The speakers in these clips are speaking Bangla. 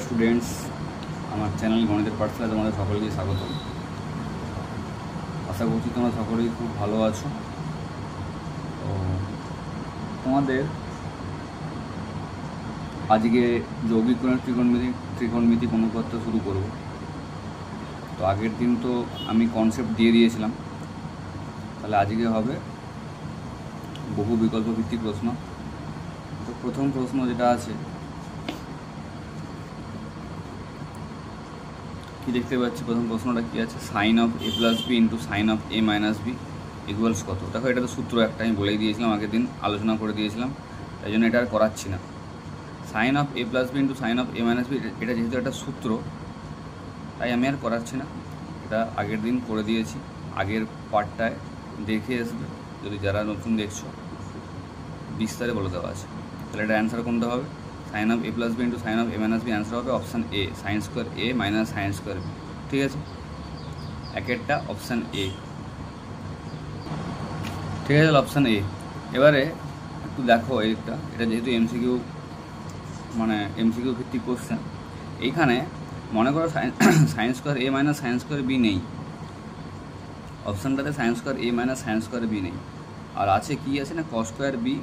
স্টুডেন্টস, আমার চ্যানেল গণিতের পাঠশালায় তোমাদের সকলকে স্বাগত। আশা করছি তোমরা সকলেই খুব ভালো আছো। তো তোমাদের আজকে যৌগিক ত্রিকোণমিতি অনুপাত শুরু করব। তো আগের দিন তো আমি কনসেপ্ট দিয়ে দিয়েছিলাম, তাহলে আজকে হবে বহু বিকল্প ভিত্তিক প্রশ্ন। তো প্রথম প্রশ্ন যেটা আছে, কি দেখতে পাচ্ছি, প্রথম প্রশ্নটা কি আছে, sine of A plus B into sine of A minus B equals কত। দেখো, এটা তো সূত্র একটা আমি বলেই দিয়েছিলাম, আগের দিন আলোচনা করে দিয়েছিলাম, তাই জন্য এটা আর করাচ্ছি না। Sine of A plus B into sine of A minus B, এটা যেহেতু একটা সূত্র, তাই আমি আর করাচ্ছি না। এটা আগের দিন করে দিয়েছি, আগের পার্টটায় দেখে আসবে। যদি যারা নতুন দেখছো, বিস্তারে বলে দেওয়া আছে। তাহলে এটা অ্যান্সার কোনটা হবে, sine of A plus B into sine of A minus B, answer হবে option A, sine square A minus sine square B. ঠিক আছে, একেরটা অপশান এ। ঠিক আছে, অপশান এ। এবারে একটু দেখো এটা যেহেতু এমসিকিউ ভিত্তিক কোশ্চেন, এইখানে মনে করো sine square A minus sine square B নেই, অপশানটাতে sine square A minus sine square B নেই, আর আছে কি আছে না, cos square B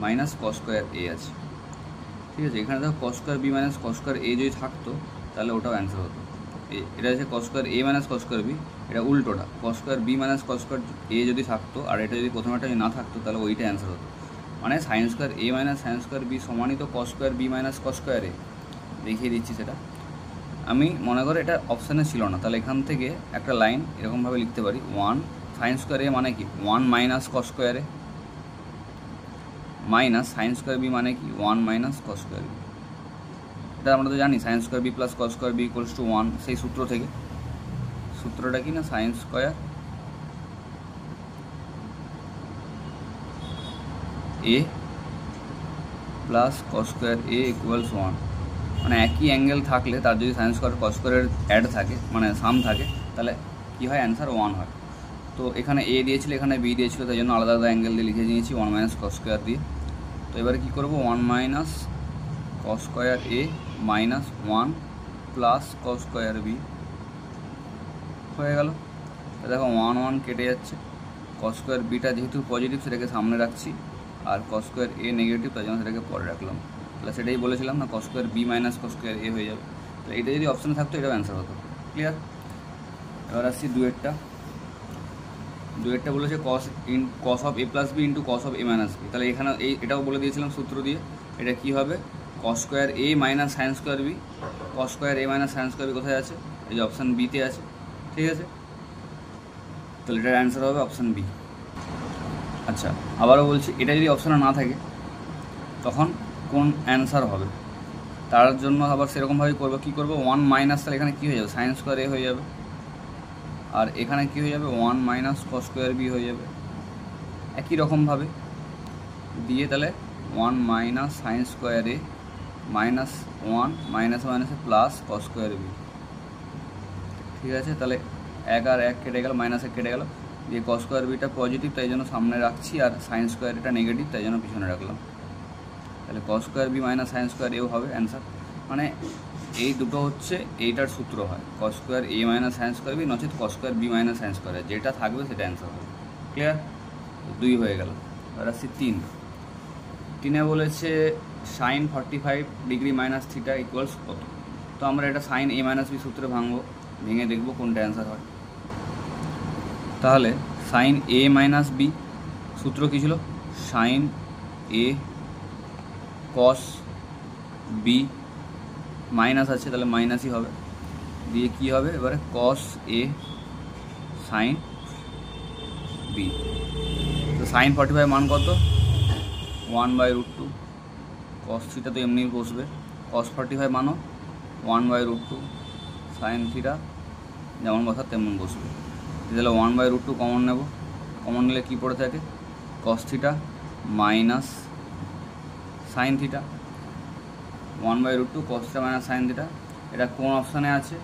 minus cos square A আছে। ঠিক আছে, এখানে দেখো cos square B minus cos square A যদি থাকতো তাহলে ওটাও অ্যান্সার হতো। এটা আছে cos square A minus cos square B, এটা উল্টোটা, cos square B minus cos square A যদি থাকতো আর এটা যদি প্রথমটা যদি না থাকতো তাহলে ওইটা অ্যান্সার হতো। মানে sine square A minus sine square B সমানই তো cos square B minus cos square A. দেখিয়ে দিচ্ছি সেটা। আমি মনে করো এটা অপশানে ছিল না, তাহলে এখান থেকে একটা লাইন এরকমভাবে লিখতে পারি, ওয়ান সাইন স্কোয়ার এ মানে কি one minus cos square A, minus sine square B মানে কি one minus cos square B. এটা আমরা তো জানি sine square B plus cos square B equals to one, সেই সূত্র থেকে। সূত্রটা কি না, sine square A plus cos square A equals one. মানে একই অ্যাঙ্গেল থাকলে তার যদি সাইন স্কোয়ার কস স্কোয়ারের অ্যাড থাকে, মানে সাম থাকে, তাহলে কী হয়, অ্যান্সার ওয়ান হয়। তো এখানে এ দিয়েছিল, এখানে বি দিয়েছিল, তাই জন্য আলাদা আলাদা অ্যাঙ্গেল দিয়ে লিখে নিয়েছি ওয়ান মাইনাস কস স্কোয়ার দিয়ে। তো এবারে কী করবো, one minus cos square A minus one plus cos square B হয়ে গেল। দেখো ওয়ান ওয়ান কেটে যাচ্ছে, কস স্কোয়ার বিটা যেহেতু পজিটিভ সেটাকে সামনে রাখছি, আর কস স্কোয়ার এ নেগেটিভ, তাই জন্য সেটাকে পরে রাখলাম। তাহলে সেটাই বলেছিলাম না, cos square B minus cos square A হয়ে যাবে। তাহলে এটা যদি অপশানে থাকতো এটাও অ্যান্সার হতো। ক্লিয়ার? এবার আসছি দুয়েরটা বলেছে cos of A plus B into cos of A minus B. তাহলে এখানে এটাও বলে দিয়েছিলাম সূত্র দিয়ে। এটা কী হবে, cos square A minus sine square B. Cos square A minus sine square B কোথায় আছে, এই যে অপশান বিতে আছে। ঠিক আছে, তাহলে এটার অ্যান্সার হবে অপশান বি। আচ্ছা, আবারও বলছি, এটা যদি অপশানে না থাকে তখন কোন অ্যান্সার হবে, তার জন্য আবার সেরকমভাবেই করবো। কী করবো, ওয়ান মাইনাস, তাহলে এখানে কী হয়ে যাবে, সাইন স্কোয়ার এ হয়ে যাবে, আর এখানে কী হয়ে যাবে, one minus cos square B হয়ে যাবে। একই রকমভাবে দিয়ে তাহলে one minus sine square A minus one minus মাইনাসে প্লাস কস স্কোয়ার বি। ঠিক আছে, তাহলে এক আর এক কেটে গেল, মাইনাস এক কেটে গেল, দিয়ে কস স্কোয়ার বিটা পজিটিভ তাই জন্য সামনে রাখছি, আর সাইন স্কোয়ার এটা নেগেটিভ তাই জন্য পিছনে রাখলাম। তাহলে cos square B minus sine square এও হবে অ্যান্সার। মানে এই দুটো হচ্ছে এইটার সূত্র হয়, cos square A minus sine square B, নচেত cos square B minus sine square, যেটা থাকবে সেটা অ্যান্সার হবে। ক্লিয়ার? দুই হয়ে গেল। এবার আসছি তিনে বলেছে sine 45 degree minus theta equals কত। তো আমরা এটা সাইন এ মাইনাস বি সূত্রে ভেঙে দেখবো কোনটা অ্যান্সার হয়। তাহলে সাইন এ মাইনাস বি সূত্র কী ছিল, sign A cos B, minus আছে তাহলে মাইনাসই হবে, দিয়ে কী হবে এবারে কস এ সাইন বি। তো সাইন 45 মান কত, 1/√2, কস থিটা তো এমনি বসবে, কস 45 মানও 1/√2, সাইন থিটা যেমন বসার তেমন বসবে। তাহলে 1/√2 কমন নেব, কমন নিলে কী পড়ে থাকে, cos theta minus sine theta, 1/√2 cos theta minus sine theta. এটা কোন অপশানে আছে,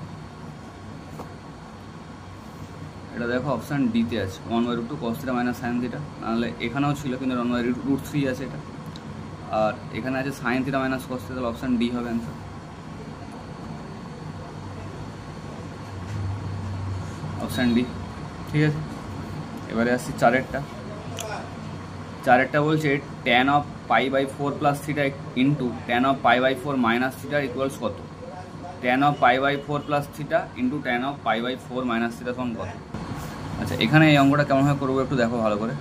এটা দেখো অপশান ডিতে আছে, 1/√2 cos theta minus sine theta. নাহলে এখানেও ছিল কিন্তু 1/√3 আছে এটা, আর এখানে আছে sine theta minus cos theta, তাহলে অপশান ডি হবে অ্যান্সার। Option D. ঠিক আছে, এবারে আসছি চারেরটা বলছে tan of π/4 plus theta into tan of π/4 minus theta equals কত? tan of π/4 plus theta into tan of π/4 minus theta সমান কত? আচ্ছা, এখানে এই অঙ্কটা কেমনভাবে করবো একটু দেখো ভালো করে।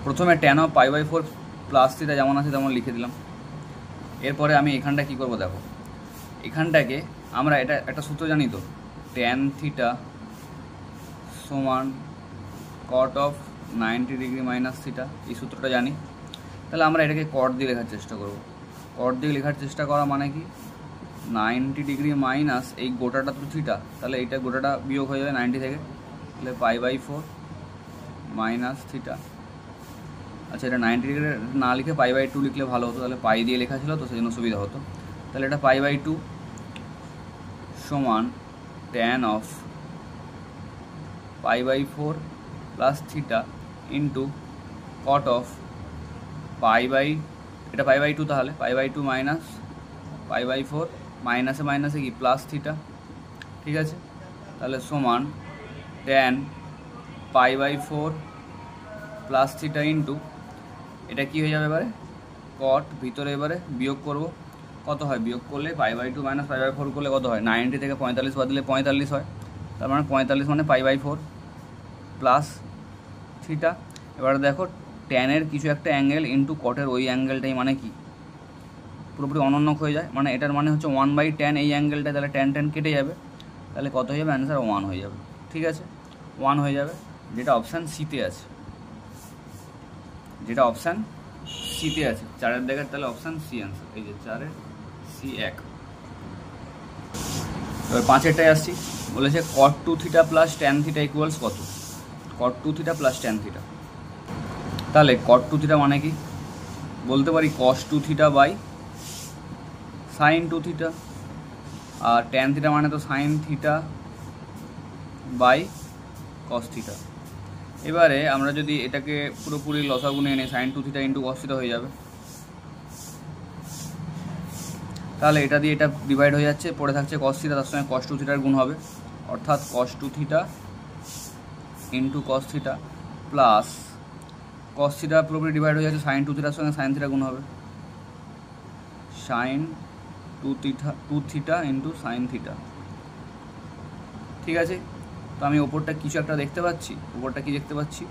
প্রথমে tan অফ π/4 প্লাস থিটা যেমন আছে তেমন লিখে দিলাম। এরপরে আমি এখানটা কী করবো দেখো, এখানটাকে আমরা এটা একটা সূত্র জানি তো, tan থিটা সমান কট অফ 90 ডিগ্রি মাইনাস থিটা, এই সূত্রটা জানি। তাহলে আমরা এটাকে কট দিয়ে লেখার চেষ্টা করব। কট দিয়ে লেখার চেষ্টা করা মানে কি, 90 ডিগ্রি মাইনাস এই গোটাটা তো থিটা, তাহলে এইটা গোটাটা বিয়োগ হয়ে যাবে 90 থেকে, তাহলে π/4 মাইনাস থিটা। আচ্ছা, এটা 90 ডিগ্রি না লিখে π/2 লিখলে ভালো হতো, তাহলে পাই দিয়ে লেখা ছিল তো সেই জন্য সুবিধা হতো। তাহলে এটা π/2 সমান tan of π/4 plus theta into cot of এটা π/2, তাহলে π/2 মাইনাস π/4 মাইনাসে মাইনাসে কি প্লাস থিটা। ঠিক আছে, তাহলে সমান tan π/4 প্লাস থিটা ইন্টু এটা কি হয়ে যাবে এবারে কট, ভিতরে এবারে বিয়োগ করব, কত হয় বিয়োগ করলে π/2 মাইনাস π/4 করলে কত হয়, 90 থেকে 45 বাদ দিলে 45 হয়, তার মানে 45 মানে π/4 প্লাস থিটা। এবারে দেখো ট্যানের কিছু একটা অ্যাঙ্গেল ইন্টু কটের ওই অ্যাঙ্গেলটাই মানে কি পুরোপুরি অনন্য হয়ে যায়, মানে এটার মানে হচ্ছে 1/tan এই অ্যাঙ্গেলটা, তাহলে tan কেটে যাবে, তাহলে কত হয়ে যাবে অ্যান্সার 1 হয়ে যাবে। ঠিক আছে, 1 হয়ে যাবে, যেটা অপশান সিতে আছে, যেটা অপশান সিতে আছে 4-এর দেখে, তাহলে অপশান সি অ্যান্সার, এই যে 4-এর সি 1। এবার 5-এরটায় আসছি, বলেছে cot 2 theta plus tan theta equals কত? cot 2 theta plus tan theta, তাহলে cot 2 থিটা মানে কি বলতে পারি cos 2 theta by sin 2 theta, আর tan থিটা মানে তো sin theta by cos theta. এবারে আমরা যদি এটাকে পুরোপুরি লসাগু নিয়ে নিই, sin 2 theta into cos theta হয়ে যাবে, তাহলে এটা দিয়ে এটা ডিভাইড হয়ে যাচ্ছে, পড়ে থাকছে cos থিটা, তার সঙ্গে cos 2 থিটার গুণ হবে, অর্থাৎ cos 2 theta into cos theta plus cos theta পুরোপুরি ডিভাইড হয়ে যাচ্ছে sin 2 থিটার সঙ্গে sin থিটা গুণ হবে, sin 2 theta into sin theta. ঠিক আছে, তো আমি ওপরটা কিছু একটা দেখতে পাচ্ছি, ওপরটা কি দেখতে পাচ্ছি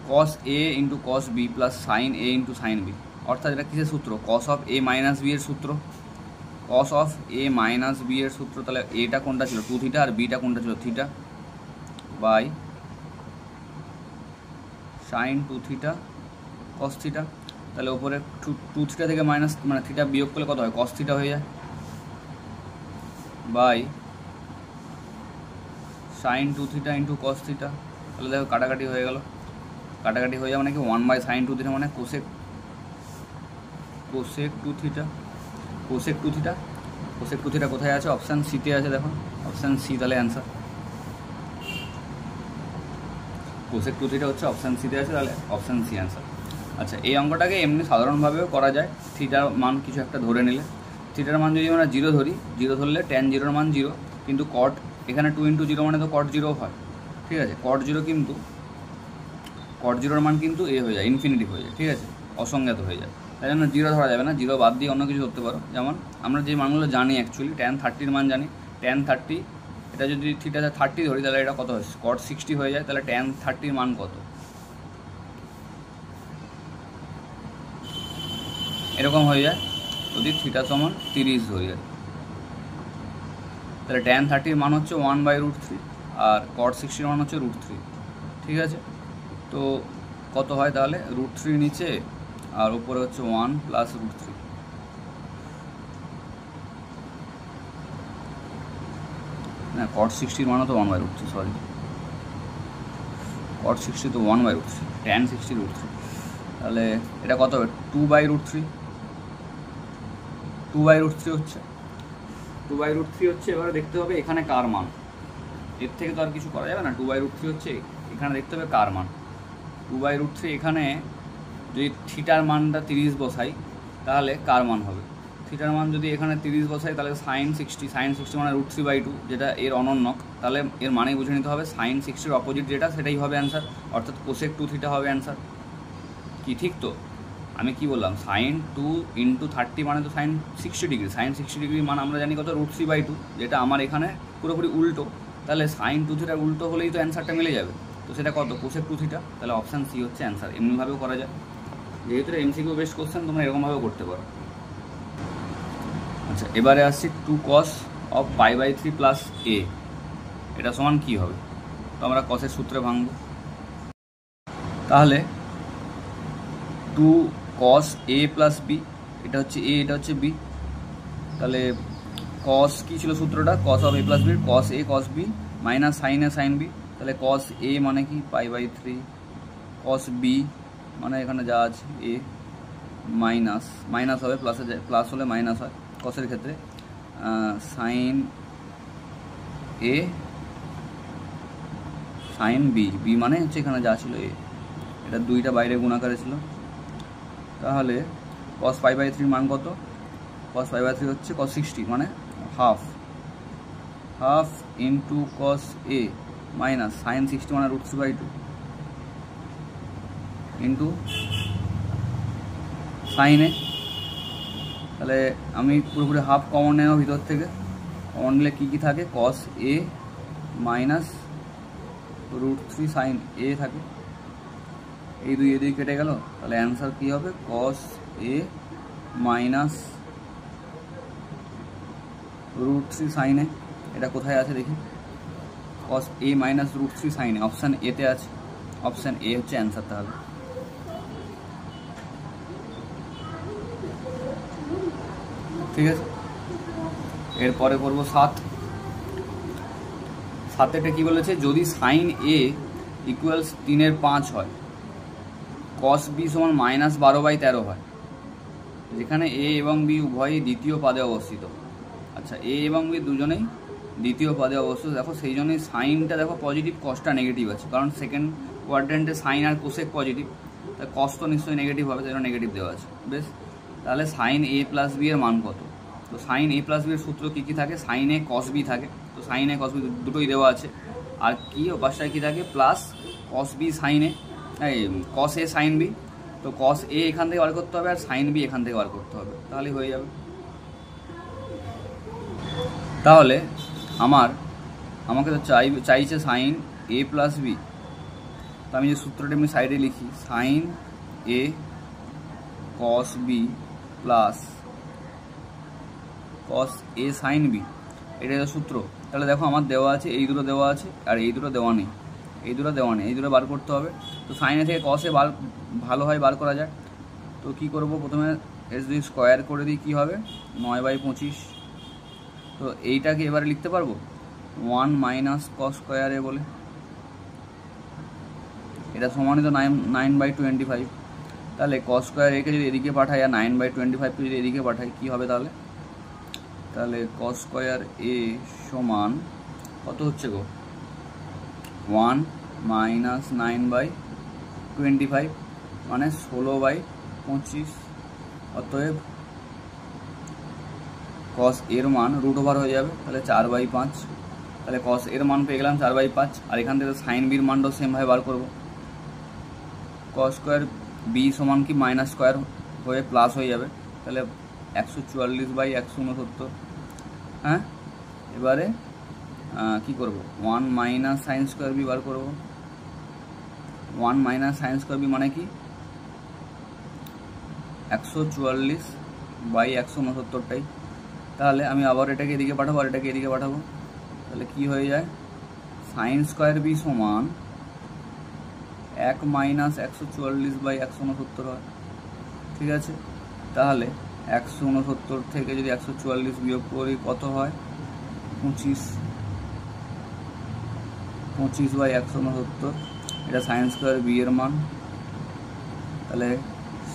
cos a into cos b plus sin a into sin b, অর্থাৎ এটা কিসের সূত্র, cos of a minus b এর সূত্র, cos of a minus b এর সূত্র। তাহলে এটা কোনটা ছিল 2 থিটা আর বিটা কোনটা ছিল theta, by sin 2 theta cos theta. তাহলে ওপরে 2 থিটা থেকে মাইনাস মানে থিটা বিয়োগ করলে কত হয় cos থিটা হয়ে যায়, by sin 2 theta into cos theta. তাহলে দেখো কাটাকাটি হয়ে গেল, কাটাকাটি হয়ে যাবে মানে কি 1/sin 2 থিটা মানে cosec 2 theta, cosec 2 theta. Cosec 2 theta কোথায় আছে, অপশান সিতে আছে, দেখো অপশান সি, তাহলে অ্যান্সার কোসেক 2 থিটা হচ্ছে অপশান সিতে আছে, তাহলে অপশান সি অ্যান্সার। আচ্ছা, এই অঙ্কটাকে এমনি সাধারণভাবেও করা যায়, থিটার মান কিছু একটা ধরে নিলে, থিটার মান যদি আমরা 0 ধরি, 0 ধরলে tan 0-র মান 0, কিন্তু cot এখানে 2 × 0 মানে তো cot 0 হয়। ঠিক আছে, cot 0 কিন্তু cot 0-র মান কিন্তু এ হয়ে যায়, ইনফিনিটিভ হয়ে যায়, ঠিক আছে, অসংজ্ঞাত হয়ে যায়, তাই জন্য 0 ধরা যাবে না, 0 বাদ দিয়ে অন্য কিছু ধরতে পারো। যেমন আমরা যে মানগুলো জানি অ্যাকচুয়ালি tan 30-র মান জানি, tan 30 এটা যদি থিটা 30 ধরি তাহলে এটা কত হয় cot 60 হয়ে যায়, তাহলে tan 30-র মান কত, এরকম হয়ে যায় যদি থিটা সমান 30 ধরি আর, তাহলে tan 30-র মান হচ্ছে 1/√3 আর cot 60-র মান হচ্ছে √3। ঠিক আছে, তো কত হয় তাহলে √3 নিচে আর উপরে হচ্ছে 1 প্লাস √3, না cot 60-র মানও তো 1/√3, সরি cot 60 তো 1/√3, tan 60 √3, তাহলে এটা কত হবে 2/√3, 2/√3 হচ্ছে 2/√3 হচ্ছে। এবারে দেখতে হবে এখানে কার মান, এর থেকে তো আর কিছু করা যাবে না, 2/√3 হচ্ছে, এখানে দেখতে হবে কার মান 2/√3। এখানে যদি থিটার মানটা 30 বসাই তাহলে কার মান হবে, থিটার মান যদি এখানে 30 বসাই তাহলে সাইন 60 মানে √3/2, যেটা এর অনন্যক। তাহলে এর মানে বুঝে নিতে হবে সাইন 60-র অপোজিট যেটা সেটাই হবে অ্যান্সার, অর্থাৎ কোসেক 2 থিটা হবে অ্যান্সার। কি ঠিক তো? আমি কি বললাম, সাইন 2 × 30 মানে তো সাইন 60 ডিগ্রি। সাইন 60 ডিগ্রি মানে আমরা জানি কত, √3/2, যেটা আমার এখানে পুরোপুরি উল্টো। তাহলে সাইন 2 থিটার উল্টো হলেই তো অ্যান্সারটা মিলে যাবে। তো সেটা কত, কোসেক 2 থিটা। তাহলে অপশান সি হচ্ছে অ্যান্সার। এমনিভাবেও করা যায়, যেহেতু এমসিকিউ বেস্ট কোশ্চেন, তোমরা এরকমভাবেও করতে পারো। আচ্ছা, এবারে আসছি 2 cos of π/3 প্লাস a, এটা সমান কী হবে? তো আমরা কসের সূত্রে ভাঙব। তাহলে 2 cos a প্লাস বি, এটা হচ্ছে a, এটা হচ্ছে b। তাহলে cos কী ছিল সূত্রটা, cos of a plus B, cos a cos b minus sine a sine b। তাহলে cos a মানে কি π/3, cos b মানে এখানে যা আছে a, মাইনাস মাইনাস হবে প্লাসে, প্লাস হলে মাইনাস হয় কসের ক্ষেত্রে, সাইন এ সাইন বি, বি মানে হচ্ছে এখানে যা ছিল এ, এটা দুইটা বাইরে গুণাকারে ছিল। তাহলে cos π/3 মান কত, cos π/3 হচ্ছে cos 60 মানে half, half into cos a minus sine 60 মানে √3/2 ইন্টু সাইন এ। তাহলে আমি পুরোপুরি হাফ কমন নেব ভিতর থেকে, কমন নিলে কী কী থাকে, cos a minus √3 sine a থাকে, এই দুই এদিকে কেটে গেল। তাহলে অ্যান্সার কী হবে, cos a minus √3 sine a। এটা কোথায় আছে দেখি, cos a minus √3 sine a, option এতে আছে, অপশান এ হচ্ছে অ্যান্সার। তাহলে ঠিক আছে, এরপরে করবো 7। কি বলেছে, যদি সাইন a ইকুয়ালস 3/5 হয়, cos b সমান -12/13 হয়, যেখানে a এবং b উভয়ই দ্বিতীয় পাদে অবস্থিত। আচ্ছা, a এবং b দুজনেই দ্বিতীয় পাদে অবস্থিত। দেখো সেই জন্যই সাইনটা দেখো পজিটিভ, কসটা নেগেটিভ আছে, কারণ সেকেন্ড কোয়াড্রেন্টে সাইন আর কোসেক পজিটিভ, তাই কস তো নিশ্চয়ই নেগেটিভ হবে, তাই জন্য নেগেটিভ দেওয়া আছে। বেশ, তাহলে সাইন a প্লাস বি এর মান কত? তো সাইন a প্লাস বি এর সূত্র কী কী থাকে, সাইন a cos b থাকে, তো সাইন a cos b দুটোই দেওয়া আছে। আর কি অবস্থায় কী থাকে, plus cos b sine a, cos a sine b। তো cos a এখান থেকে বার করতে হবে আর সাইন b এখান থেকে বার করতে হবে, তাহলেই হয়ে যাবে। তাহলে আমাকে তো চাইছে সাইন a প্লাস বি। তো আমি যে সূত্রটা আমি সাইডে লিখি, sine a cos b plus cos a sine b, এটাই তো সূত্র। তাহলে দেখো আমার দেওয়া আছে, এই দুটো দেওয়া আছে আর এই দুটো দেওয়া নেই, এই দুটো দেওয়া নেই, এই দুটো বার করতে হবে। তো সাইনে থেকে cos a ভালো হয় বার করা যায়। তো কি করব, প্রথমে এস যদি স্কোয়ার করে দিই কী হবে, 9/25। তো এইটাকে এবারে লিখতে পারবো 1 মাইনাস cos স্কোয়ার এ বলে, এটা সমানই তো 9/25। তাহলে cos স্কোয়ার একে যদি এদিকে পাঠাই আর 9/25কে যদি এদিকে পাঠাই কী হবে তাহলে cos স্কোয়ার এ সমান কত হচ্ছে গো, 1 মাইনাস 9/25 মানে 16/25। অতএব cos এর মান √ওভার হয়ে যাবে, তাহলে 4/5। তাহলে cos এর মান পেয়ে গেলাম 4/5। আর এখান থেকে সাইন বির মানটাও সেমভাবে বার করবো, cos স্কোয়ার বি সমান কি মাইনাস স্কোয়ার হয়ে প্লাস হয়ে যাবে, তাহলে 144/169। হ্যাঁ, এবারে কি করব, 1 মাইনাস সাইন স্কোয়ার বি বার করবো। 1 মাইনাস সাইন স্কোয়ার বি মানে কি 144/169টাই। তাহলে আমি আবার এটাকে এদিকে পাঠাবো আর এটাকে এদিকে পাঠাবো, তাহলে কি হয়ে যায়, সাইন স্কোয়ার বি সমান 1 মাইনাস 144/169 হয়। ঠিক আছে, তাহলে 169 থেকে যদি 144 বিয়োগ করি কত হয়, 25/169। এটা সাইন স্কোয়ার বি এর মান। তাহলে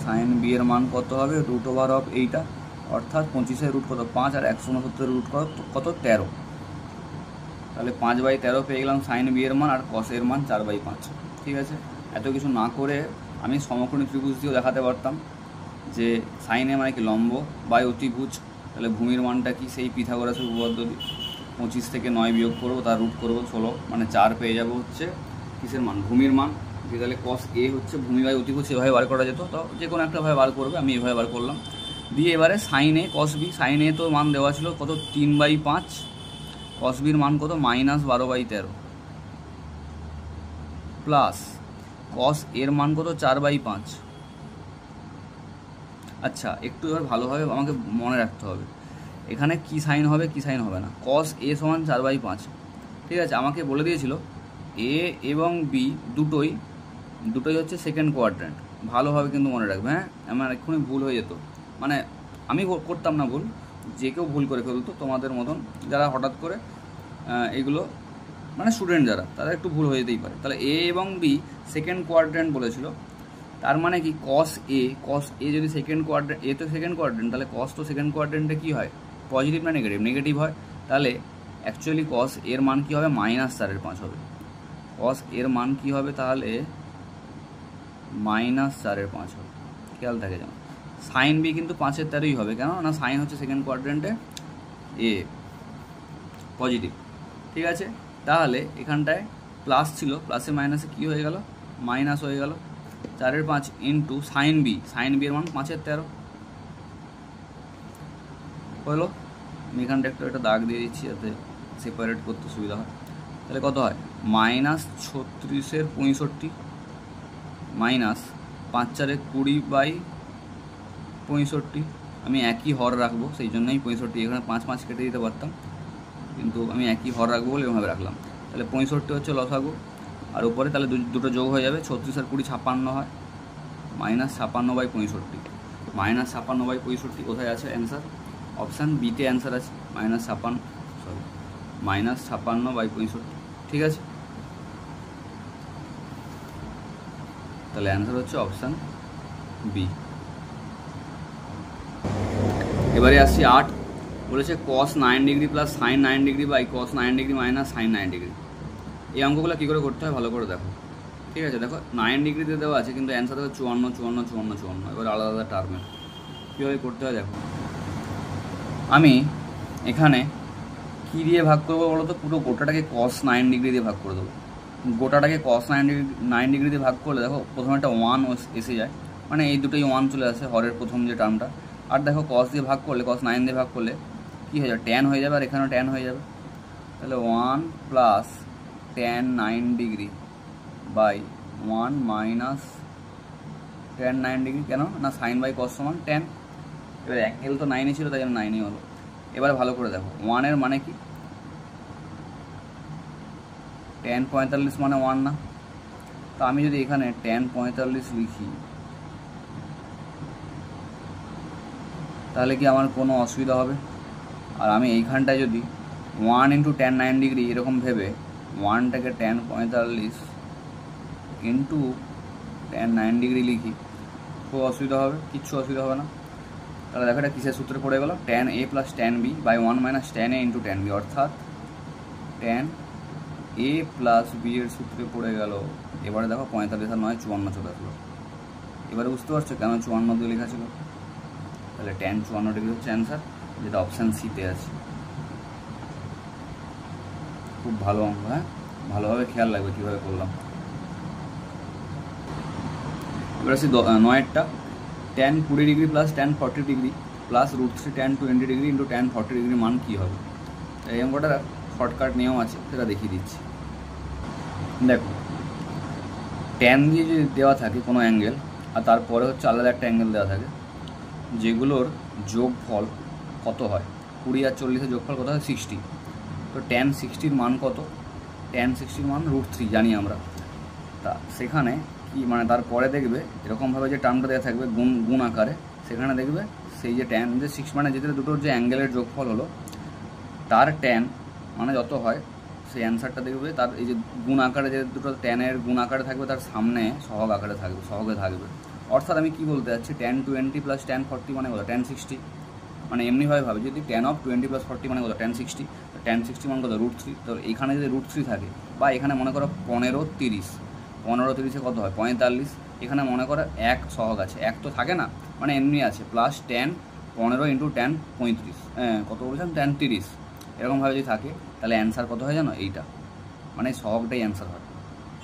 সাইন বি এর মান কত হবে, √ওভার অফ এইটা, অর্থাৎ 25-এর রুট কত 5 আর 169-এর রুট কত 13। তাহলে 5/13 পেয়ে গেলাম সাইন বি এর মান, আর কস এর মান 4/5। ঠিক আছে, এত কিছু না করে আমি সমকোণী ত্রিভুজ দিয়েও দেখাতে পারতাম, যে সাইন এ মানে কি লম্ব বাই অতিভুজ, তাহলে ভূমির মানটা কি সেই পিথাগোরাসের উপপাদ্য 25 থেকে 9 বিয়োগ করবো, তার রুট করবো 16, মানে 4 পেয়ে যাবো হচ্ছে কিসের মান, ভূমির মান। যে তাহলে কস এ হচ্ছে ভূমি বাই অতিভুজ, এভাবে বার করা যেত, তো যে কোনো একটা ভাবে বার করবে, আমি এভাবে বার করলাম। দিয়ে এবারে sign A cos B, sine এ তো মান দেওয়া ছিল কত 3/5, কস বির মান কত -12/13, প্লাস কস এর মান কত 4/5। আচ্ছা একটু এবার ভালোভাবে আমাকে মনে রাখতে হবে এখানে কি সাইন হবে কি সাইন হবে না। কস এ সমান 4/5, ঠিক আছে। আমাকে বলে দিয়েছিল এ এবং বি দুটোই হচ্ছে সেকেন্ড কোয়াড্রেন্ট, ভালোভাবে কিন্তু মনে রাখবে, হ্যাঁ। আমার এক্ষুনি ভুল হয়ে যেত, মানে আমি করতাম না ভুল, যে কেউ ভুল করে ফেলতো তোমাদের মতন, যারা হঠাৎ করে এগুলো মানে স্টুডেন্ট যারা, তারা একটু ভুল হয়ে যেতেই পারে। তাহলে এ এবং বি সেকেন্ড কোয়াড্রেন্ট বলেছিল, তার মানে কি কস এ যদি সেকেন্ড কোয়াড্রেন্ট, এ তো সেকেন্ড কোয়াড্রেন্ট, তাহলে কস তো সেকেন্ড কোয়াড্রেন্টে কী হয়, পজিটিভ না নেগেটিভ, নেগেটিভ হয়। তাহলে অ্যাকচুয়ালি কস এর মান কী হবে -4/5 হবে, কস এর মান কী হবে তাহলে -4/5 হবে, খেয়াল থাকে যেন। সাইন বি কিন্তু 5/13ই হবে, কেন না সাইন হচ্ছে সেকেন্ড কোয়াড্রেন্টে এ পজিটিভ, ঠিক আছে। তাহলে এখানটায় প্লাস ছিল, প্লাসে মাইনাসে কী হয়ে গেল, মাইনাস হয়ে গেল। 4/5 ইন্টু সাইন বি এর মান 5/13 হলো। আমি এখানটা একটা দাগ দিয়ে দিচ্ছি যাতে সেপারেট করতে সুবিধা হয়। তাহলে কত হয় -36/65 মাইনাস 5×4=20/65। আমি একই হর রাখবো, সেই জন্যই 65, এখানে 5 কেটে দিতে পারতাম, কিন্তু আমি একই হর রাখবো বলে এভাবে রাখলাম। তাহলে 65 হচ্ছে লসাগু, আর উপরে তাহলে দুটো যোগ হয়ে যাবে, 36 আর 20 56 হয়, -56/65, -56/65 কোথায় আছে অ্যান্সার, অপশান বিতে অ্যান্সার আছে, -56/65, ঠিক আছে। তাহলে অ্যান্সার হচ্ছে অপশান বি। এবারে আসছি 8, বলেছে cos 9 degree plus sine 9 degree by cos 9 degree minus sine 9 degree. এই অঙ্কগুলো কী করে করতে হয় ভালো করে দেখো, ঠিক আছে। দেখো 9 ডিগ্রিতে দেওয়া আছে, কিন্তু অ্যান্সার হবে 54, এবার আলাদা আলাদা টার্মে কীভাবে করতে হয় দেখো। আমি এখানে কী দিয়ে ভাগ করবো বলো তো, পুরো গোটাটাকে cos 9 ডিগ্রি দিয়ে ভাগ করে দেবো। গোটাটাকে cos 9 ডিগ্রি দিয়ে ভাগ করলে দেখো প্রথমে একটা 1 এসে যায়, মানে এই দুটোই 1 চলে আসে হরের প্রথম যে টার্মটা। আর দেখো cos দিয়ে ভাগ করলে, cos 9 দিয়ে ভাগ করলে কী হয়ে যাবে, tan হয়ে যাবে, আর এখানেও tan হয়ে যাবে। তাহলে 1 plus tan 9 degree by 1 minus tan 9 degree, কেন না সাইন বাই কস সমান tan। এবার অ্যাঙ্গেল তো 9ই ছিল, তাই জন্য 9ই হলো। এবার ভালো করে দেখো 1 এর মানে কি, tan 45 মানে 1 না, তো আমি যদি এখানে tan 45 লিখি তাহলে কি আমার কোনো অসুবিধা হবে? আর আমি এইখানটায় যদি 1 × tan 9 ডিগ্রি এরকম ভেবে 1টাকে tan 45 ইন্টু tan 9 ডিগ্রি লিখি, খুব অসুবিধা হবে? কিচ্ছু অসুবিধা হবে না। তাহলে দেখো এটা কিসের সূত্রে পড়ে গেল, tan a plus tan b by 1 minus tan a into tan b, অর্থাৎ tan a প্লাস b এর সূত্রে পড়ে গেল। এবারে দেখো 45 আর 9 54 চলে আসলো। এবারে বুঝতে পারছো কেন 54 দিয়ে লেখা ছিল? তাহলে tan 54 ডিগ্রি হচ্ছে অ্যান্সার, যেটা অপশান সিতে আছে। খুব ভালো অঙ্ক, হ্যাঁ, ভালোভাবে খেয়াল রাখবে কীভাবে করলাম। এবার আসি 9-টা, tan 20 degree plus tan 40 degree plus √3 tan 20 degree into tan 40 degree মান কী হবে? এই অঙ্কটা শর্টকাট নিয়ম আছে, সেটা দেখিয়ে দিচ্ছি। দেখো tan দিয়ে যদি দেওয়া থাকে কোনো অ্যাঙ্গেল, আর তারপরে হচ্ছে আলাদা একটা অ্যাঙ্গেল দেওয়া থাকে, যেগুলোর যোগফল কত হয়, 20 আর 40-এর যোগফল কত হয় 60। তো tan 60-র মান কত? tan 60-র মান √3 জানি আমরা। তা সেখানে কি মানে তারপরে দেখবে এরকমভাবে যে টার্মটা দেওয়া থাকবে গুণ আকারে, সেখানে দেখবে সেই যে tan যে 6 মানে যেটা দুটোর যে অ্যাঙ্গেলের যোগফল হলো তার tan মানে যত হয় সেই অ্যান্সারটা দেখবে তার এই যে গুণ আকারে যে দুটো ট্যানের গুণ আকারে থাকবে তার সামনে সহগ আকারে থাকবে, সহগে থাকবে। অর্থাৎ আমি কি বলতে চাচ্ছি, tan 20 প্লাস tan 40 মানে কত, tan 60। মানে এমনিভাবে ভাবে যদি tan অফ 20 প্লাস 40 মানে কত, tan 60। tan 60 মানে কত, √3। তো এখানে যদি √3 থাকে, বা এখানে মনে করো 15 30, 15 30-এ কত হয় 45। এখানে মনে করো এক সহগ আছে, এক তো থাকে না, মানে এমনি আছে, প্লাস tan 15 ইন্টু tan 35, কত বলছেন tan 30, এরকমভাবে যদি থাকে তাহলে অ্যান্সার কত হয় জানো, এইটা, মানে সহগটাই অ্যান্সার হয়।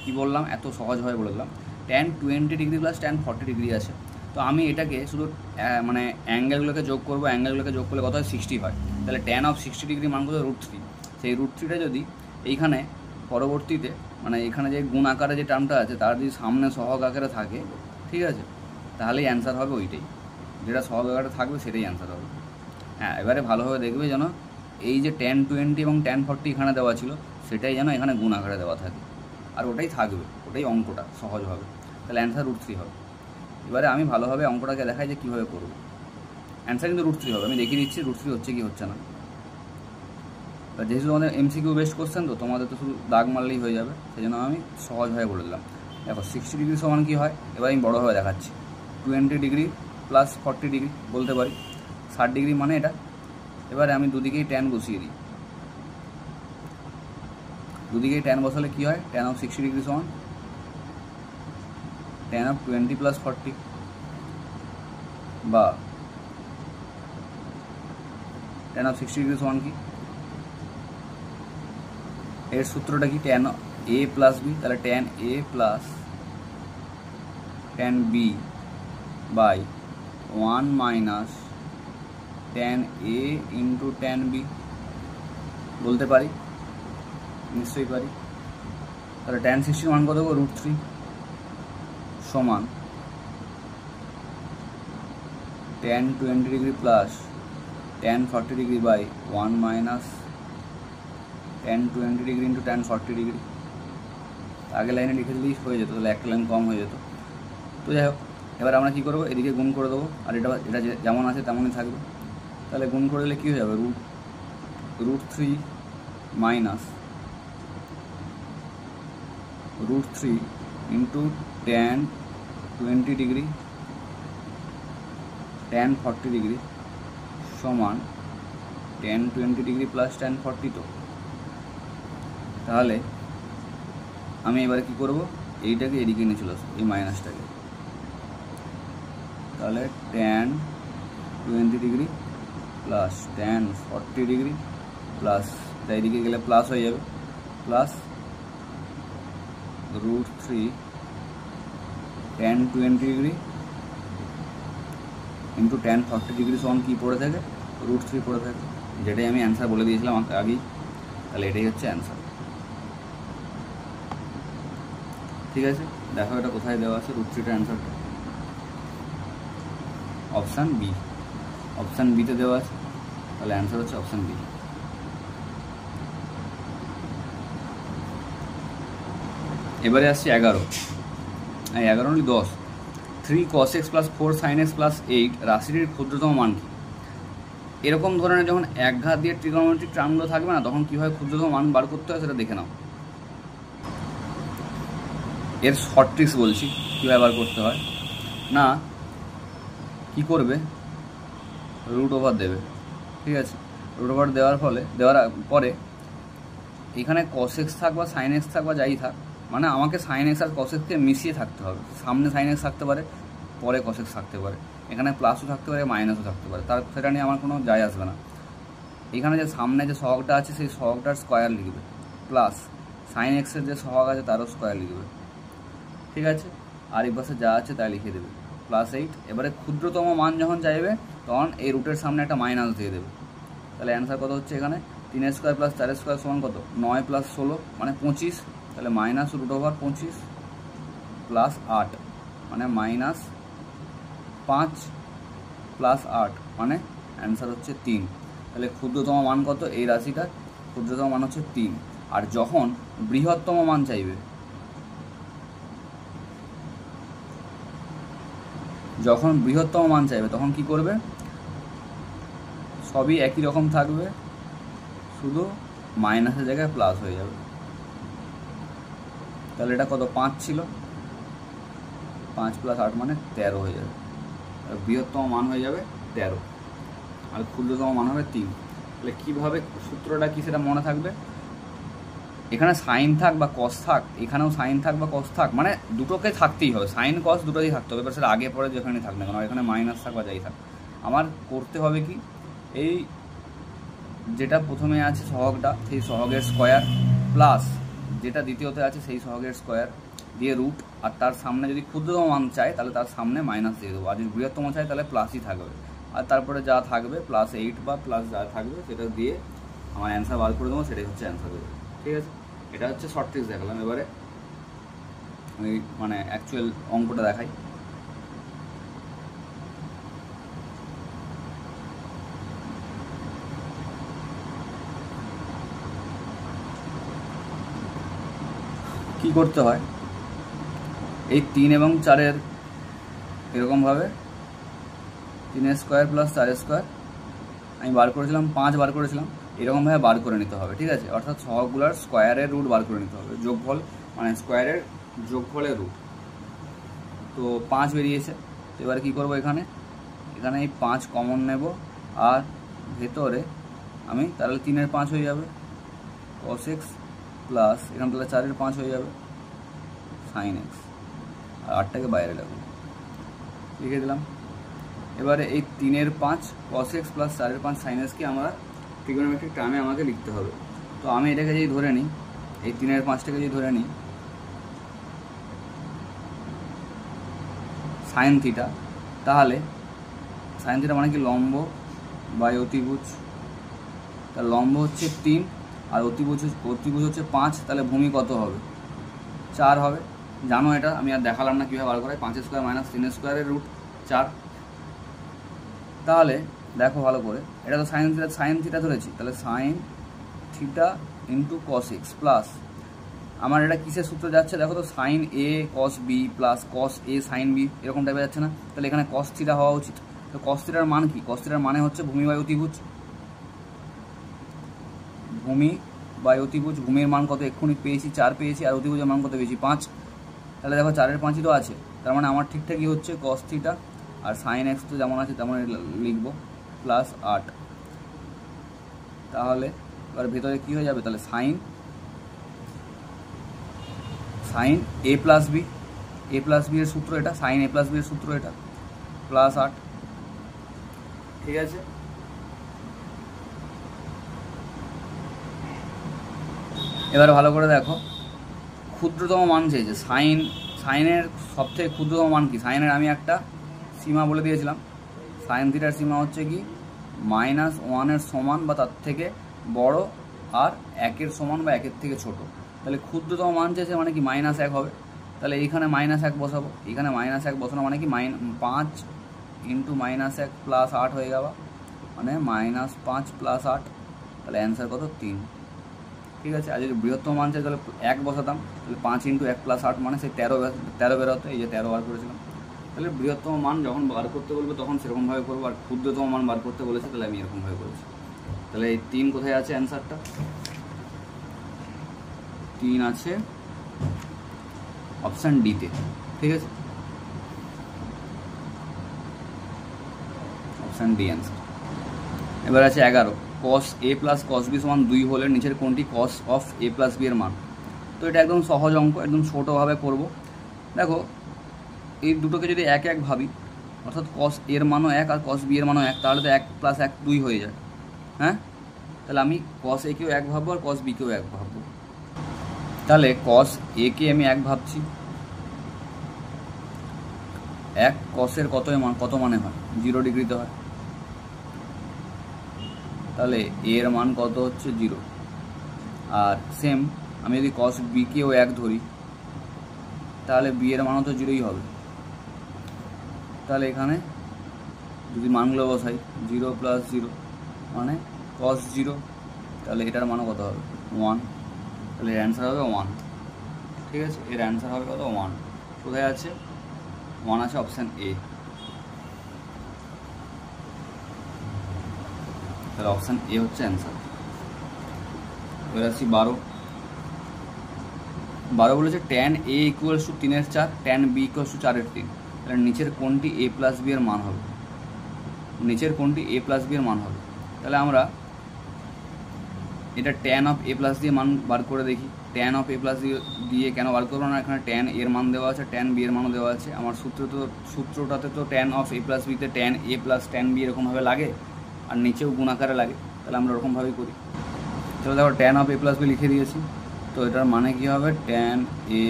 কী বললাম, এত সহজভাবে বলে দিলাম। tan 20 degree plus tan 40 degree আছে, তো আমি এটাকে শুধু মানে অ্যাঙ্গেলগুলোকে যোগ করবো, অ্যাঙ্গেলগুলোকে যোগ করলে কত হয় 60 হয়, তাহলে tan অফ 60 ডিগ্রি মান কত √3। সেই √3টা যদি এইখানে পরবর্তীতে মানে এখানে যে গুণ আকারে যে টার্মটা আছে তার যদি সামনে সহগ আকারে থাকে, ঠিক আছে, তাহলেই অ্যান্সার হবে ওইটাই, যেটা সহগ আকারে থাকবে সেটাই অ্যান্সার হবে। হ্যাঁ, এবারে ভালোভাবে দেখবে যেন এই যে tan 20 এবং tan 40 এখানে দেওয়া ছিল সেটাই যেন এখানে গুণ আকারে দেওয়া থাকে, আর ওটাই থাকবে, ওটাই অঙ্কটা সহজ হবে, তাহলে অ্যান্সার √3 হবে। এবারে আমি ভালোভাবে অঙ্কটাকে দেখাই যে কীভাবে করব। অ্যান্সার কিন্তু √3 হবে, আমি দেখিয়ে দিচ্ছি √3 হচ্ছে কি হচ্ছে না। যেহেতু তোমাদের MCQ বেস্ট কোশ্চেন, তো তোমাদের তো শুধু দাগ মারলেই হয়ে যাবে, সেই জন্য আমি সহজভাবে বলে দিলাম। দেখো 60 ডিগ্রি সমান কী হয়, এবার আমি বড়োভাবে দেখাচ্ছি। 20 ডিগ্রি প্লাস 40 ডিগ্রি বলতে পারি, 60 ডিগ্রি মানে এটা। এবারে আমি দুদিকেই ট্যান বসিয়ে দিই, দুদিকেই ট্যান বসালে কী হয়, tan অফ 60 ডিগ্রি সমান tan অফ 20 প্লাস 40, বা tan অফ 60 ডিগ্রি সমান কি, এর সূত্রটা কি, tan a প্লাস বি, তাহলে tan a plus tan b by 1 minus tan a into tan b বলতে পারি, নিশ্চয়ই পারি। তাহলে tan 60 মান কত দেবো √3 সমান tan 20 degree plus tan 40 degree by 1 minus tan 20 degree into tan 40 degree. আগে লাইনে লিখে দিলেই হয়ে যেত, তাহলে একটা লাইন কম হয়ে যেত। তো যাই হোক, এবার আমরা কী করবো, এদিকে গুণ করে দেবো, আর এটা এটা যেমন আছে তেমনই থাকবে। তাহলে গুণ করে দিলে কী হয়ে যাবে, √3 minus √3 into tan 20 degree tan 40 degree সমান tan 20 ডিগ্রি প্লাস tan 40। তো তাহলে আমি এবারে কী করবো, এইটাকে এদিকে নিয়ে চলে আসবো, এই মাইনাসটাকে, তাহলে tan 20 degree plus tan 40 degree plus এইদিকে গেলে প্লাস হয়ে যাবে, plus √3 tan 20 degree into tan 40 degree সমান কী পড়ে থাকে, √3 পড়ে থাকে, যেটাই আমি অ্যান্সার বলে দিয়েছিলাম আগেই। তাহলে এটাই হচ্ছে অ্যান্সার। ঠিক আছে, দেখো এটা কোথায় দেওয়া আছে √3টার অ্যান্সারটা, অপশান বি, অপশান বিতে দেওয়া আছে, তাহলে অ্যান্সার হচ্ছে অপশান বি। এবারে আসছে 11, 10 3 cos x plus 4 sin x plus 8 রাশিটির ক্ষুদ্রতম মান কি। এরকম ধরনের যখন একঘাত দিয়ে ট্রিগোনোমেট্রিক টার্মগুলো থাকবে না, তখন কীভাবে ক্ষুদ্রতম মান বার করতে হয় সেটা দেখে নাও। এর শর্ট ট্রিক্স বলছি কীভাবে বার করতে হয়। না, কি করবে, √ওভার দেবে, ঠিক আছে, √ওভার দেওয়ার পরে এখানে cos x থাক বা sin x থাক বা যাই থাক, মানে আমাকে sin x আর cos x কে মিশিয়ে থাকতে হবে। সামনে sin x থাকতে পারে, পরে cos x থাকতে পারে, এখানে প্লাসও থাকতে পারে, মাইনাসও থাকতে পারে, সেটা নিয়ে আমার কোনো যায় আসবে না। এখানে যে সামনে যে সহগটা আছে সেই সহগটার স্কোয়ার লিখবে, প্লাস sin x এর যে সহগ আছে তারও স্কোয়ার লিখবে, ঠিক আছে, আর এই পাশে যা আছে তাই লিখে দেবে, +8। এবারে ক্ষুদ্রতম মান যখন চাইবে তখন এই রুটের সামনে একটা মাইনাস দিয়ে দেবে। তাহলে অ্যান্সার কত হচ্ছে এখানে, 3² প্লাস 4² সমান কত, 9 প্লাস 16 মানে 25, তাহলে মাইনাস √25 প্লাস 8 মানে মাইনাস 5 প্লাস 8 মানে অ্যান্সার হচ্ছে 3। তাহলে ক্ষুদ্রতম মান কত এই রাশিটার, ক্ষুদ্রতম মান হচ্ছে 3। আর যখন বৃহত্তম মান চাইবে, তখন কি করবে, সবই একই রকম থাকবে, শুধু মাইনাসের জায়গায় প্লাস হয়ে যাবে। তাহলে এটা কত, 5 ছিল, 5 + 8 মানে 13 হয়ে যাবে। বৃহত্তম মান হয়ে যাবে 13 আর ক্ষুদ্রতম মান হবে 3। তাহলে কীভাবে সূত্রটা কী সেটা মনে থাকবে, এখানে সাইন থাক বা কস থাক, এখানেও সাইন থাক বা কস থাক, মানে দুটোকে থাকতেই হবে, সাইন কস দুটোই থাকতে হবে। এবার সেটা আগে পরে যেখানে থাক না কেন, এখানে মাইনাস থাক বা যাই থাক, আমার করতে হবে কি, এই যেটা প্রথমে আছে সহগটা, সেই সহগের স্কোয়ার প্লাস যেটা দ্বিতীয়তে আছে সেই সহগের স্কোয়ার দিয়ে রুট, আর তার সামনে যদি ক্ষুদ্রতম মান চাই তাহলে তার সামনে মাইনাস দিয়ে দেবো, আর যদি বৃহত্তম চাই তাহলে প্লাসই থাকবে, আর তারপরে যা থাকবে +8 বা প্লাস যা থাকবে সেটা দিয়ে আমার অ্যান্সার বার করে দেবো, সেটাই হচ্ছে অ্যান্সার দেবো। ঠিক আছে, এটা হচ্ছে শর্ট ট্রিক্স দেখালাম। এবারে আমি মানে অ্যাকচুয়াল অঙ্কটা দেখাই। কি করতে হয়, এই 3 এবং 4-এর এরকমভাবে 3 স্কোয়ার প্লাস 4 স্কোয়ার আমি বার করেছিলাম, 5 বার করেছিলাম, এরকমভাবে বার করে নিতে হবে। ঠিক আছে, অর্থাৎ সহগগুলোর স্কোয়ারের রুট বার করে নিতে হবে, যোগফল মানে স্কোয়ারের যোগফলের রুট। তো 5 বেরিয়েছে। তো এবার কী করবো, এখানে এই 5 কমন নেব, আর ভেতরে আমি তাহলে 3-এর 5 হয়ে যাবে cos x প্লাস এখানে তাহলে 4-এর 5 হয়ে যাবে sin x, আর 8টাকে বাইরে লিখে দিলাম। এবারে এই 3-এর 5 cos x প্লাস 4-এর 5 sin x কে আমরা ট্রিগোনোমেট্রিক টার্মে আমাকে লিখতে হবে। তো আমি এটাকে যদি ধরে নিই, এই 3-এর 5টাকে যদি ধরে নিই সাইন থিটা, তাহলে সাইন থিটা মানে কি লম্ব বাই অতিভুজ, তার লম্ব হচ্ছে 3 আর অতিভুজ হচ্ছে 5, তাহলে ভূমি কত হবে, 4 হবে। জানো এটা, আমি আর দেখালাম না কীভাবে বার করায়, 5 স্কোয়ার মাইনাস 3 স্কোয়ারের রুট 4। তাহলে দেখো ভালো করে, এটা তো সাইন থিটা ধরেছি, তাহলে sine theta into cos x plus, আমার এটা কিসের সূত্র যাচ্ছে দেখো তো, sign A cos B plus cos A sign B, এরকম টাইপের যাচ্ছে না, তাহলে এখানে কস থিটা হওয়া উচিত। তো কস থিটার মান কি, কস থিটার মানে হচ্ছে ভূমি বাই অতিভুজ, ভূমি বাই অতিভুজ। ভূমির মান কত এক্ষুনি পেয়েছি, 4 পেয়েছি, আর অতিভুজের মান কত পেয়েছি, 5। তাহলে দেখো 4-এর 5ই তো আছে, তার মানে আমার ঠিকঠাকই হচ্ছে কস থিটা, আর সাইন এক্স তো যেমন আছে তেমন লিখবো প্লাস 8। তাহলে এবার ভেতরে কী হয়ে যাবে, তাহলে সাইন এ প্লাস বি, এর সূত্র এটা, সাইন এ প্লাস বি এর সূত্র এটা, প্লাস 8। ঠিক আছে, এবার ভালো করে দেখো, ক্ষুদ্রতম মান চেয়েছে, সাইনের সবথেকে ক্ষুদ্রতম মান কি, সাইনের আমি একটা সীমা বলে দিয়েছিলাম, সাইন থিটার সীমা হচ্ছে কি -1-এর সমান বা তার থেকে বড়, আর 1-এর সমান বা 1-এর থেকে ছোট। তাহলে ক্ষুদ্রতম মান চেয়েছে মানে কি -1 হবে, তাহলে এইখানে -1 বসাবো, এখানে -1 বসানো মানে কি 5 ইন্টু -1 প্লাস 8 হয়ে যাওয়া, মানে -5 প্লাস 8, তাহলে অ্যান্সার কত, 3। ঠিক আছে, আর যদি বৃহত্তম মান চাই তাহলে 1 বসাতাম, তাহলে 5 ইন্টু 1 প্লাস 8 মানে সেই 13 বেরোতো, এই যে 13 বার করেছিলাম। তাহলে বৃহত্তম মান যখন বার করতে বলবে তখন সেরকমভাবে করবো, আর ক্ষুদ্রতম মান বার করতে বলেছে তাহলে আমি এরকমভাবে করেছি। তাহলে এই 3 কোথায় আছে, অ্যান্সারটা 3 আছে অপশান ডিতে। ঠিক আছে, অপশান ডি অ্যান্সার। এবার আছে 11, cos a plus cos b সমান 2 হলে নিচের কোনটি cos of a plus b এর মান। তো এটা একদম সহজ অঙ্ক, একদম ছোটোভাবে করব। দেখো এই দুটোকে যদি এক ভাবি, অর্থাৎ cos এর মানও 1 আর cos b এর মানও 1, তাহলে তো 1 + 1 2 হয়ে যায়। হ্যাঁ, তাহলে আমি cos a কেও 1 ভাববো আর cos b কেও 1 ভাববো। তাহলে cos a কে আমি 1 ভাবছি, 1 cos এর কত মানে হয়, 0 ডিগ্রিতে হয়, তাহলে a এর মান কত হচ্ছে 0। আর সেম আমি যদি cos b কেও 1 ধরি, তাহলে b এর মানও তো 0ই হবে। তাহলে এখানে যদি মানগুলো বসাই, 0 + 0 মানে cos 0, তাহলে এটার মানও কত হবে, 1, তাহলে এর অ্যান্সার হবে 1। ঠিক আছে, এর অ্যান্সার হবে কত, 1। কোথায় আছে, 1 আছে অপশান এ, তাহলে অপশান এ হচ্ছে অ্যান্সার। এবার আসছি 12 বলেছে tan a = 3/4, tan b = 4/3, তাহলে নিচের কোনটি a প্লাস b এর মান হবে, তাহলে আমরা এটা tan অফ a প্লাস দিয়ে মান বার করে দেখি। ট্যান অফ এ প্লাস দিয়ে কেন বার করবো না, এখানে ট্যান এর মান দেওয়া আছে, ট্যান বি এর মানও দেওয়া আছে। আমার সূত্রটাতে তো ট্যান অফ এ প্লাস বিতে tan A plus tan B এরকমভাবে লাগে, আর নিচেও গুণ আকারে লাগে, তাহলে আমরা ওরকমভাবেই করি। চলো দেখো tan of A plus B লিখে দিয়েছি, তো এটার মানে কী হবে, tan A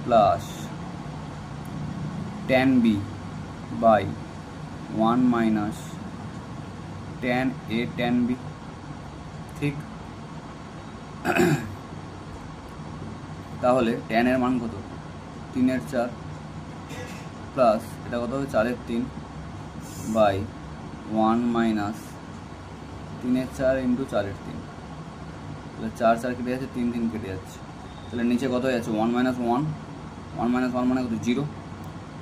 plus tan B by 1 minus tan A tan B, ঠিক। তাহলে ট্যানের মান কত, 3/4 প্লাস এটা কত হবে 4/3 বাই 1 মাইনাস 3/4 ইন্টু 4/3, তাহলে 4 কেটে যাচ্ছে, 3 কেটে যাচ্ছে, তাহলে নিচে কত হয়ে যাচ্ছে 1 মাইনাস 1, 1 মাইনাস 1 মানে কত 0।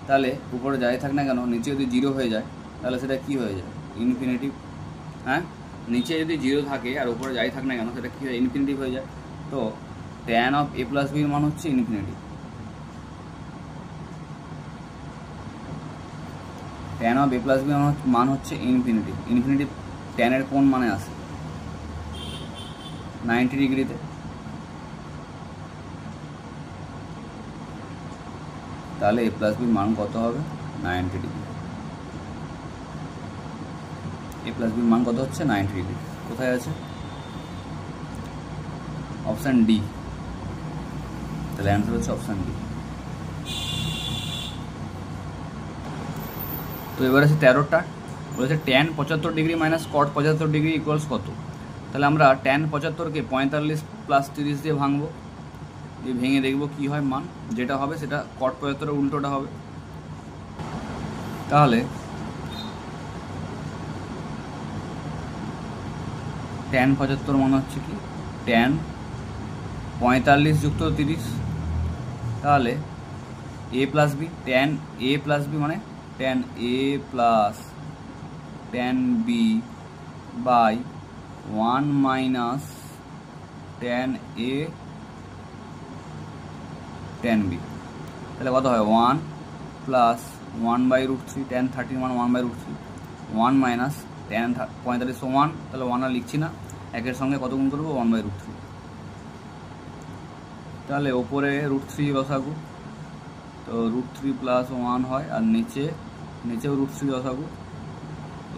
তাহলে উপরে যাই থাক না কেন নিচে যদি 0 হয়ে যায় তাহলে সেটা কী হয়ে যায়, ইনফিনিটিভ। হ্যাঁ, নিচে যদি 0 থাকে আর উপরে যাই থাক না কেন সেটা কী হয়, ইনফিনিটিভ হয়ে যায়। তো ট্যান অফ এ প্লাস বির মান হচ্ছে infinitive. Tan of A plus বির মান হচ্ছে ইনফিনিটিভ। ইনফিনিটিভ ট্যানের কোন মানে আসে, 90 ডিগ্রিতে। তাহলে এ প্লাস বির মান কত হবে, 90 ডিগ্রি। এ প্লাস বির মান কত হচ্ছে, 90 ডিগ্রি। কোথায় আছে, অপশান ডি। তাহলে অ্যান্সার হচ্ছে অপশান ডি। তো এবার আছে 13টা, বলেছে ট্যান 75 ডিগ্রি মাইনাস কট 75 ডিগ্রি ইকুয়ালস কত। তাহলে আমরা ট্যান 75কে 45 প্লাস 30 দিয়ে ভাঙবো, দিয়ে ভেঙে দেখবো কী হয় মান, যেটা হবে সেটা কট 75-এর উল্টোটা হবে। তাহলে ট্যান 75 মান হচ্ছে কি, ট্যান 45 যুক্ত 30, তাহলে A plus B, tan A plus B মানে tan A plus tan B by 1 minus tan A tan B, তাহলে কত হয় 1 প্লাস 1/√3, ট্যান 30 মান 1/√3, 1 মাইনাস ট্যান 45 1, তাহলে 1 আর লিখছি না, একের সঙ্গে কত গুণ করবো 1/√3, তাহলে ওপরে √3 বসাবো, তো √3 প্লাস 1 হয়, আর নিচেও √3 বসাবো,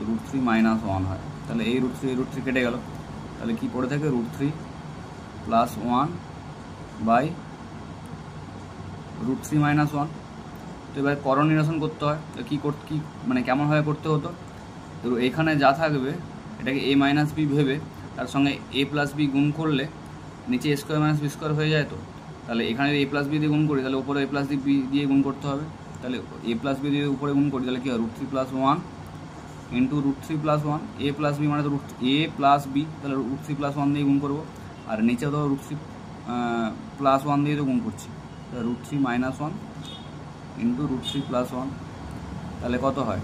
√3 মাইনাস 1 হয়, তাহলে এই √3 কেটে গেল, তাহলে কি পড়ে থাকে √3 প্লাস 1 বাই √3 মাইনাস 1। তো এবার করণ নিরসন করতে হয়, তো কী মানে কেমনভাবে করতে হতো, তো এখানে যা থাকবে এটাকে a মাইনাস বি ভেবে তার সঙ্গে a প্লাস বি গুণ করলে নিচে a square minus B square হয়ে যায়। তো তাহলে এখানে a প্লাস বি দিয়ে গুণ করি, তাহলে উপরে a প্লাস বি দিয়ে গুণ করতে হবে, তাহলে a প্লাস বি দিয়ে উপরে গুণ করি, তাহলে কী হয় √3 plus 1 into √3 plus 1, a plus B মানে তো a প্লাস বি, তাহলে √3 প্লাস 1 দিয়ে গুণ করবো, আর নিচেও তো √3 প্লাস 1 দিয়ে তো গুণ করছি, তাহলে √3 মাইনাস 1 ইন্টু √3 প্লাস 1, তাহলে কত হয়,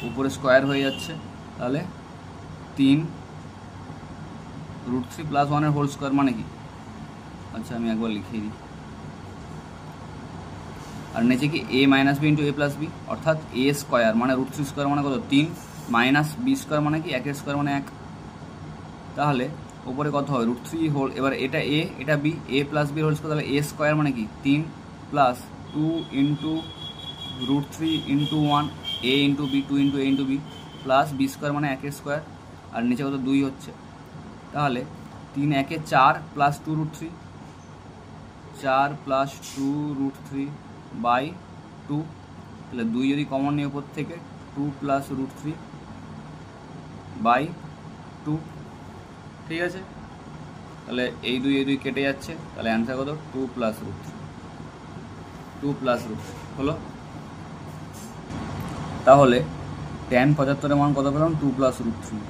উপরে স্কোয়ার হয়ে যাচ্ছে, তাহলে 3 √3 প্লাস 1-এর হোল স্কোয়ার মানে কি, আচ্ছা আমি একবার লিখিয়ে দিই, আর নিচে কি a minus B into a plus B, অর্থাৎ a স্কোয়ার মানে √3 স্কোয়ার মানে কত 3, মাইনাস বি স্কোয়ার মানে কি 1-এর স্কোয়ার মানে 1, তাহলে ওপরে কত হয় √3 হোল, এবার এটা a এটা b, a plus B whole square, তাহলে a স্কোয়ার মানে কি 3 plus 2 into √3 into 1, a into B, 2 into a into B, plus B square মানে 1-এর স্কোয়ার, আর নিচে কত 2 হচ্ছে, তাহলে 3 1-এ 4 প্লাস 2 √3, 4 প্লাস 2 √3 বাই 2, তাহলে 2 যদি কমন নিয়ে ওপর থেকে 2 প্লাস √3 বাই 2, ঠিক আছে। তাহলে এই 2 কেটে যাচ্ছে, তাহলে অ্যান্সার কত 2 প্লাস √3 হলো। তাহলে ট্যান 75-এর মান কত পেলাম 2 প্লাস √3,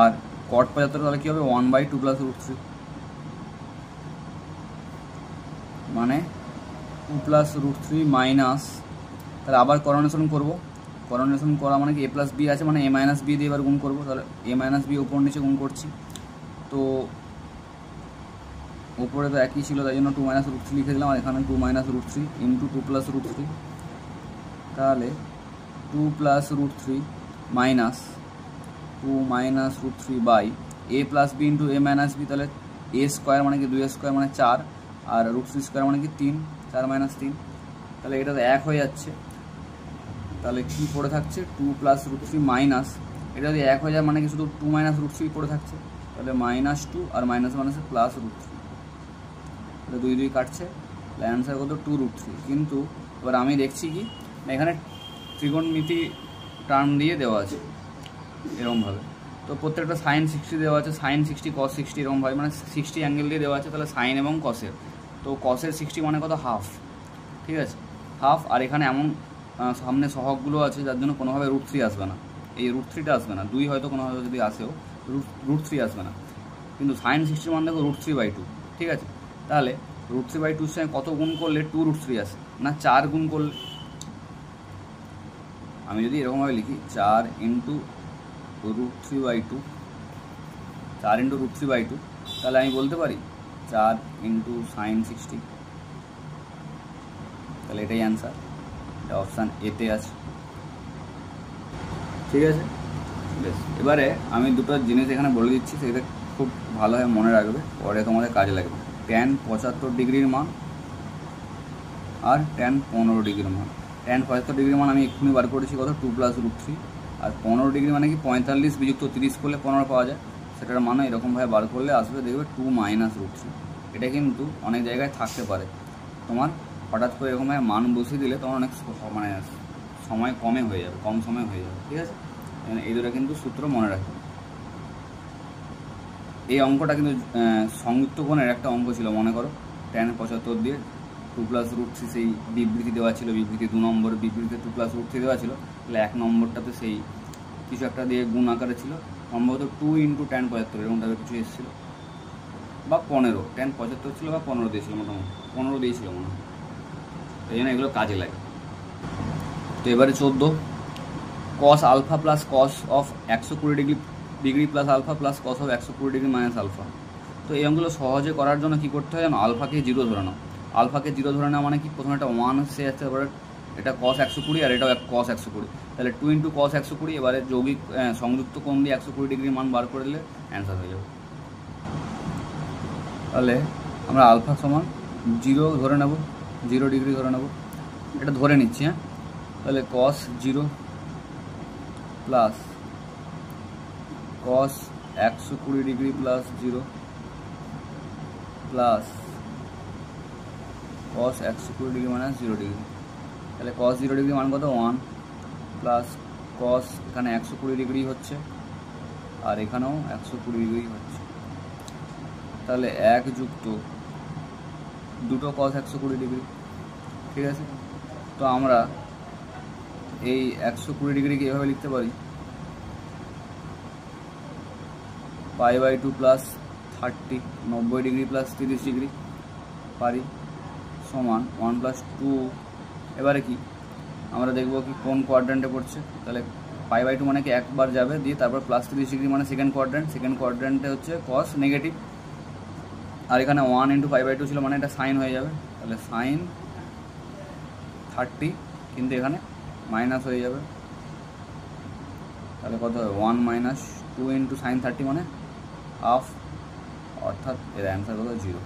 আর কট 75 তাহলে কী হবে 1/2 প্লাস √3, মানে 2 প্লাস √3 মাইনাস, তাহলে আবার করণেশন করবো, করণেশন করা মানে কি a প্লাস বি আছে মানে a মাইনাস বি দিয়ে এবার গুণ করবো, তাহলে a মাইনাস বি উপর নিচে গুণ করছি, তো উপরে তো একই ছিল তাই জন্য 2 মাইনাস √3 লিখে দিলাম, আর এখানে 2 মাইনাস √3 ইন্টু 2 প্লাস √3, তাহলে 2 plus √3 minus 2 minus √3 by A plus B into A minus B, তাহলে এ স্কোয়ার মানে কি 2a স্কোয়ার মানে 4, আর √3 স্কোয়ার মানে কি 3, 4 - 3, তাহলে এটা তো 1 হয়ে যাচ্ছে। তাহলে কি পড়ে থাকছে 2 + √3 মাইনাস, এটা যদি 1 হয়ে যায় মানে কি শুধু 2 - √3 পড়ে থাকছে, তাহলে -2 আর মাইনাস মাইনাসে +√3, তাহলে 2 2 কাটছে, তাহলে অ্যান্সার কত 2√3। কিন্তু এবার আমি দেখছি কি এখানে ত্রিকোণমিতি টার্ম দিয়ে দেওয়া আছে এরকমভাবে, তো প্রত্যেকটা sin 60 দেওয়া আছে, sin 60 cos 60 এরকমভাবে, মানে 60 অ্যাঙ্গেল দিয়ে দেওয়া আছে, তাহলে সাইন এবং কসের, তো কসের 60 মানে কত হাফ, ঠিক আছে হাফ। আর এখানে এমন সামনে সহগগুলো আছে যার জন্য কোনোভাবে √3 আসবে না, এই √3টা আসবে না, 2 হয়তো কোনোভাবে যদি আসেও √3 আসবে না, কিন্তু sin 60 মান দেখো √3/2, ঠিক আছে। তাহলে √3/2 এর সঙ্গে কত গুণ করলে 2√3 আসে, না 4 গুণ করলে, আমি যদি এরকমভাবে লিখি 4 × √3/2, 4 × √3/2, তাহলে আমি বলতে পারি 4 × sin 60, তাহলে এটাই অ্যান্সার, এটা অপশান এতে আছে, ঠিক আছে। বেশ, এবারে আমি দুটো জিনিস এখানে বলে দিচ্ছি, সেটা খুব ভালোভাবে মনে রাখবে, পরে তোমাদের কাজে লাগবে। tan 75 ডিগ্রির মান আর tan 15 ডিগ্রির মান। tan 75 ডিগ্রির মান আমি এক্ষুনি বার করেছি কত 2 + √3, আর 15 ডিগ্রি মানে কি 45 বিযুক্ত 30 করলে 15 পাওয়া যায়, সেটার মানে এরকমভাবে বার করলে আসবে দেখবে 2 - √3। এটা কিন্তু অনেক জায়গায় থাকতে পারে, তোমার হঠাৎ করে এরকমভাবে মান বসিয়ে দিলে তোমার অনেক মানে সময় কমে হয়ে যাবে, কম সময় হয়ে যাবে, ঠিক আছে। এই দুটো কিন্তু সূত্র মনে রাখবে। এই অঙ্কটা কিন্তু সংযুক্ত কোণের একটা অঙ্ক ছিল, মনে করো tan 75 দিয়ে 2 + √3 সেই বিবৃতি দেওয়া ছিল, বিবৃতি 2 নম্বর বিবৃতিতে 2 + √3 দেওয়া ছিল, তাহলে 1 নম্বরটাতে সেই কিছু একটা দিয়ে গুণ আকারে ছিল, সম্ভবত 2 × tan 75 এরকম টাইপের কিছু এসেছিল, বা 15 tan 75 ছিল বা 15 দিয়েছিল, মোটামুটি 15 দিয়েছিল মনে হয়, এই জন্য এগুলো কাজে লাগে। তো এবারে 14, cos α + cos of 120 degree plus alpha plus cos of 120 degree minus alpha. তো এই অঙ্কগুলো সহজে করার জন্য কী করতে হয় জানো, আলফাকে 0 ধরে নাও। আলফাকে 0 ধরে নেওয়া মানে কি, প্রথমে একটা 1 সে আসতে পারে, এটা cos 120 আর এটাও cos 120, তাহলে 2 × cos 120, এবারে যৌগিক সংযুক্ত কোণ দিয়ে 120 ডিগ্রি মান বার করে দিলে অ্যান্সার হয়ে যাবে। তাহলে আমরা আলফা সমান 0 ধরে নেব, 0 ডিগ্রি ধরে নেব, এটা ধরে নিচ্ছি, হ্যাঁ। তাহলে cos 0 plus cos 120 degree plus 0 plus cos 120 degree minus 0 degree, তাহলে cos 0 ডিগ্রি মান কত 1 প্লাস cos এখানে 120 ডিগ্রি হচ্ছে আর এখানেও 120 ডিগ্রি হচ্ছে, তাহলে 1 যুক্ত দুটো cos 120 ডিগ্রি, ঠিক আছে। তো আমরা এই 120 ডিগ্রিকে এভাবে লিখতে পারি π/2 প্লাস 30, 90 ডিগ্রি প্লাস 30 ডিগ্রি পারি, সমান 1 + 2। এবারে কি আমরা দেখব কি কোন কোয়াড্রেন্টে পড়ছে, তাহলে π/2 মানে কি একবার যাবে, দিয়ে তারপর প্লাস 30 ডিগ্রি মানে সেকেন্ড কোয়াড্রেন্টে হচ্ছে cos নেগেটিভ, আর এখানে 1 × π/2 ছিল মানে এটা সাইন হয়ে যাবে, তাহলে সাইন 30, কিন্তু এখানে মাইনাস হয়ে যাবে, তাহলে কত হবে 1 - 2 × sin 30 মানে হাফ, অর্থাৎ এর অ্যান্সার কত 0,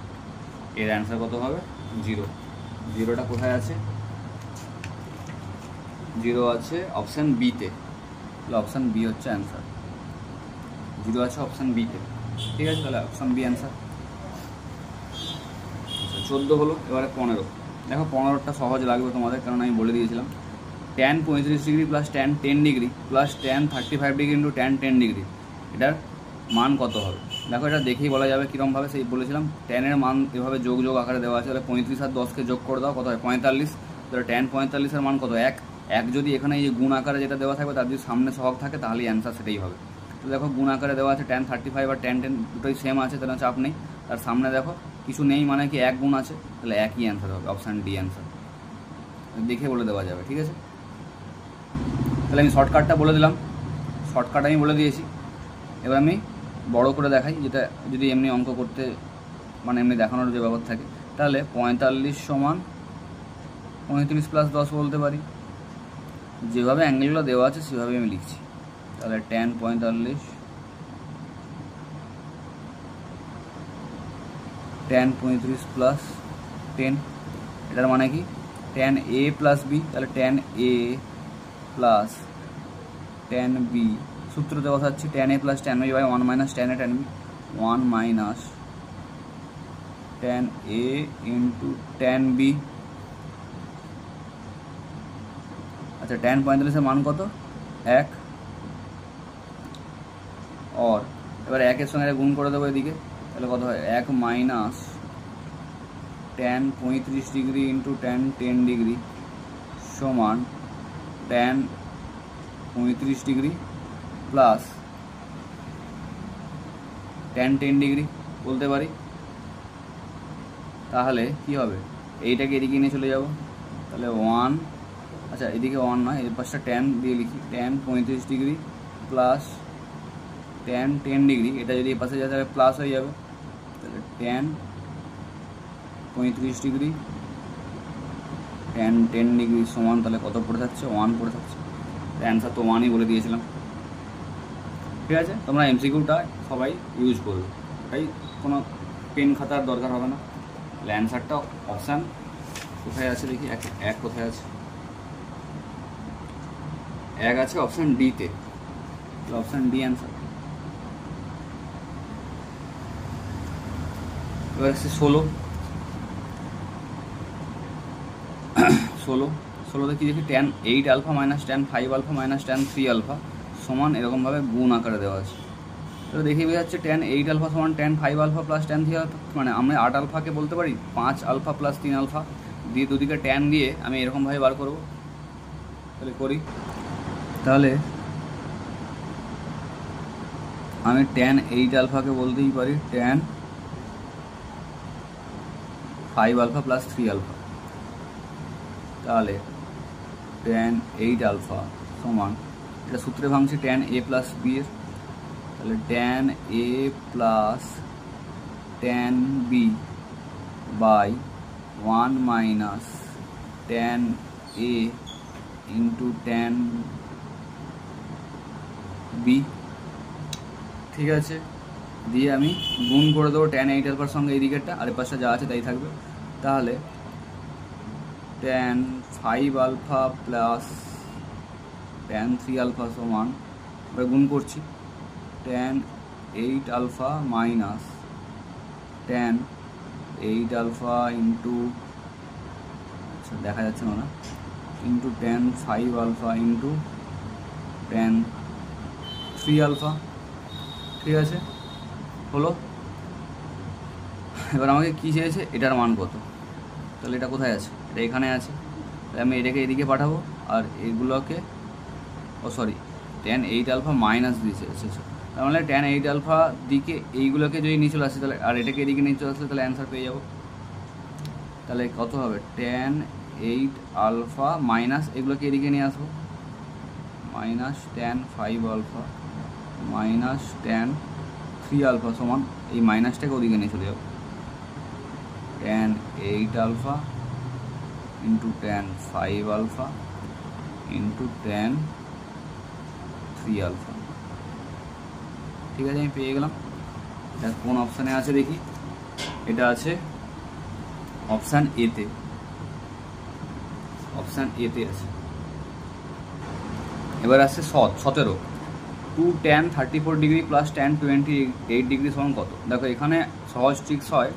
এর অ্যান্সার কত হবে 0। 0টা কোথায় আছে, 0 আছে অপশান বিতে, তাহলে অপশান বি হচ্ছে অ্যান্সার, 0 আছে অপশান বিতে, ঠিক আছে, তাহলে অপশান বি অ্যান্সার। 14 হলো, এবারে 15। দেখো 15টা সহজ লাগবে তোমাদের, কারণ আমি বলে দিয়েছিলাম tan 35 degree plus tan 10 degree plus tan 35 degree into tan 10 degree, এটার মান কত হবে। দেখো এটা দেখেই বলা যাবে কীরকমভাবে, সেই বলেছিলাম ট্যানের মান এভাবে যোগ আকারে দেওয়া আছে, তাহলে 35 আর 10কে যোগ করে দাও, কত হয় 45, তাহলে tan 45-এর মান কত 1 যদি এখানে এই যে গুণ আকারে যেটা দেওয়া থাকবে তার যদি সামনে সহগ থাকে তাহলেই অ্যান্সার সেটাই হবে। তো দেখো গুণ আকারে দেওয়া আছে tan 35 আর tan 10 দুটোই সেম আছে, তাহলে চাপ নেই, তার সামনে দেখো কিছু নেই মানে কি 1 গুণ আছে, তাহলে একই অ্যান্সার হবে, অপশান ডি অ্যান্সার, দেখে বলে দেওয়া যাবে, ঠিক আছে। তাহলে আমি শর্টকাটটা বলে দিলাম, শর্টকাট আমি বলে দিয়েছি, এবার আমি বড় করে দেখাই, যেটা যদি এমনি অঙ্ক করতে মানে এমনি দেখানোর যে ব্যাপার থাকে, তাহলে 45 সমান 35 প্লাস 10 বলতে পারি, যেভাবে অ্যাঙ্গেলগুলো দেওয়া আছে সেভাবেই আমি লিখছি, তাহলে tan 45 tan 35 প্লাস 10, এটার মানে কি tan a প্লাস b, তাহলে tan a plus tan b, সূত্রতে কথা হচ্ছে tan a plus tan b by 1 minus tan a tan b, 1 minus tan a into tan b। আচ্ছা tan 45-এর মান কত? 1, और এবার 1-এর সঙ্গে গুণ করে দেবো এদিকে, তাহলে কত হয় 1 minus tan 35 degree into tan 10 degree সমান tan 35 degree plus tan 10 degree বলতে পারি। তাহলে কি হবে, এইটাকে এদিকে নিয়ে চলে যাব, তাহলে 1, আচ্ছা এদিকে 1 নয়, এর পাশটা tan দিয়ে লিখি, tan 35 degree plus tan 10 degree, এটা যদি এই পাশে যায় তাহলে প্লাস হয়ে যাবে, তাহলে tan 35 ডিগ্রি tan 10 ডিগ্রি সমান তাহলে কত পড়ে থাকছে? 1 পড়ে থাকছে। অ্যান্সার তো 1ই বলে দিয়েছিলাম। ঠিক আছে, তোমরা এমসিকিউটা সবাই ইউজ করবে, তাই কোনো পেন খাতার দরকার হবে না। তাহলে অ্যান্সারটা অপশান কোথায় আছে দেখি, এক কোথায় আছে? 1 আছে অপশান ডিতে, অপশান ডি অ্যান্সার। এবার আছে 16তে কি দেখি, tan 8 alpha minus tan 5 alpha minus tan 3 alpha সমান এরকমভাবে গুণ আকারে দেওয়া আছে। এবার দেখে বোঝা যাচ্ছে tan 8 আলফা সমান tan 5 alpha plus tan 3 alpha, মানে আমরা 8 আলফাকে বলতে পারি 5 আলফা প্লাস 3 আলফা দিয়ে দুদিকে tan দিয়ে আমি এরকমভাবে বার করব। তাহলে করি, তাহলে আমি tan 8 আলফাকে বলতেই পারি tan 5 আলফা প্লাস 3 আলফা, তাহলে tan 8 আলফা সমান, এটা সূত্রে ভাঙছি tan a প্লাস b এর, তাহলে tan a plus tan b by 1 minus tan a into tan b। ঠিক আছে, দিয়ে আমি গুণ করে দেবো tan 8 আলফার সঙ্গে এই দিকেরটা, আর পাশে যা আছে তাই থাকবে। তাহলে tan 5 alpha plus tan 3 alpha সমান, আমরা গুণ করছি tan 8 alpha minus tan 8 alpha into, আচ্ছা দেখা যাচ্ছে না, into tan 5 alpha into tan 3 alpha. ঠিক আছে, হলো। এবার আমাকে কী চেয়েছে, এটার মান কত, তাহলে এটা কোথায় আছে? এটা এখানে আছে, তাহলে আমি এটাকে এদিকে পাঠাবো, আর এগুলোকে tan 8 আলফা মাইনাস দিয়েছে, তার মানে tan 8 আলফা দিকে এইগুলোকে যদি নিয়ে চলে আসে তাহলে, আর এটাকে এদিকে নিয়ে চলে আসলে তাহলে অ্যান্সার পেয়ে যাবো। তাহলে কত হবে, tan 8 আলফা মাইনাস এগুলোকে এদিকে নিয়ে আসবো, minus tan 5 alpha minus tan 3 alpha সমান, এই মাইনাসটাকে ওদিকে নিয়ে চলে যাবো, tan 8 alpha into tan 5 alpha into tan 3 alpha. ঠিক আছে, আমি পেয়ে গেলাম। এটা কোন অপশানে আছে দেখি, এটা আছে অপশান এতে, অপশান এতে আছে। এবার আসছে 17, 2 tan 34 degree plus tan 28 degree সমান কত? দেখো এখানে সহজ ট্রিক্স হয়,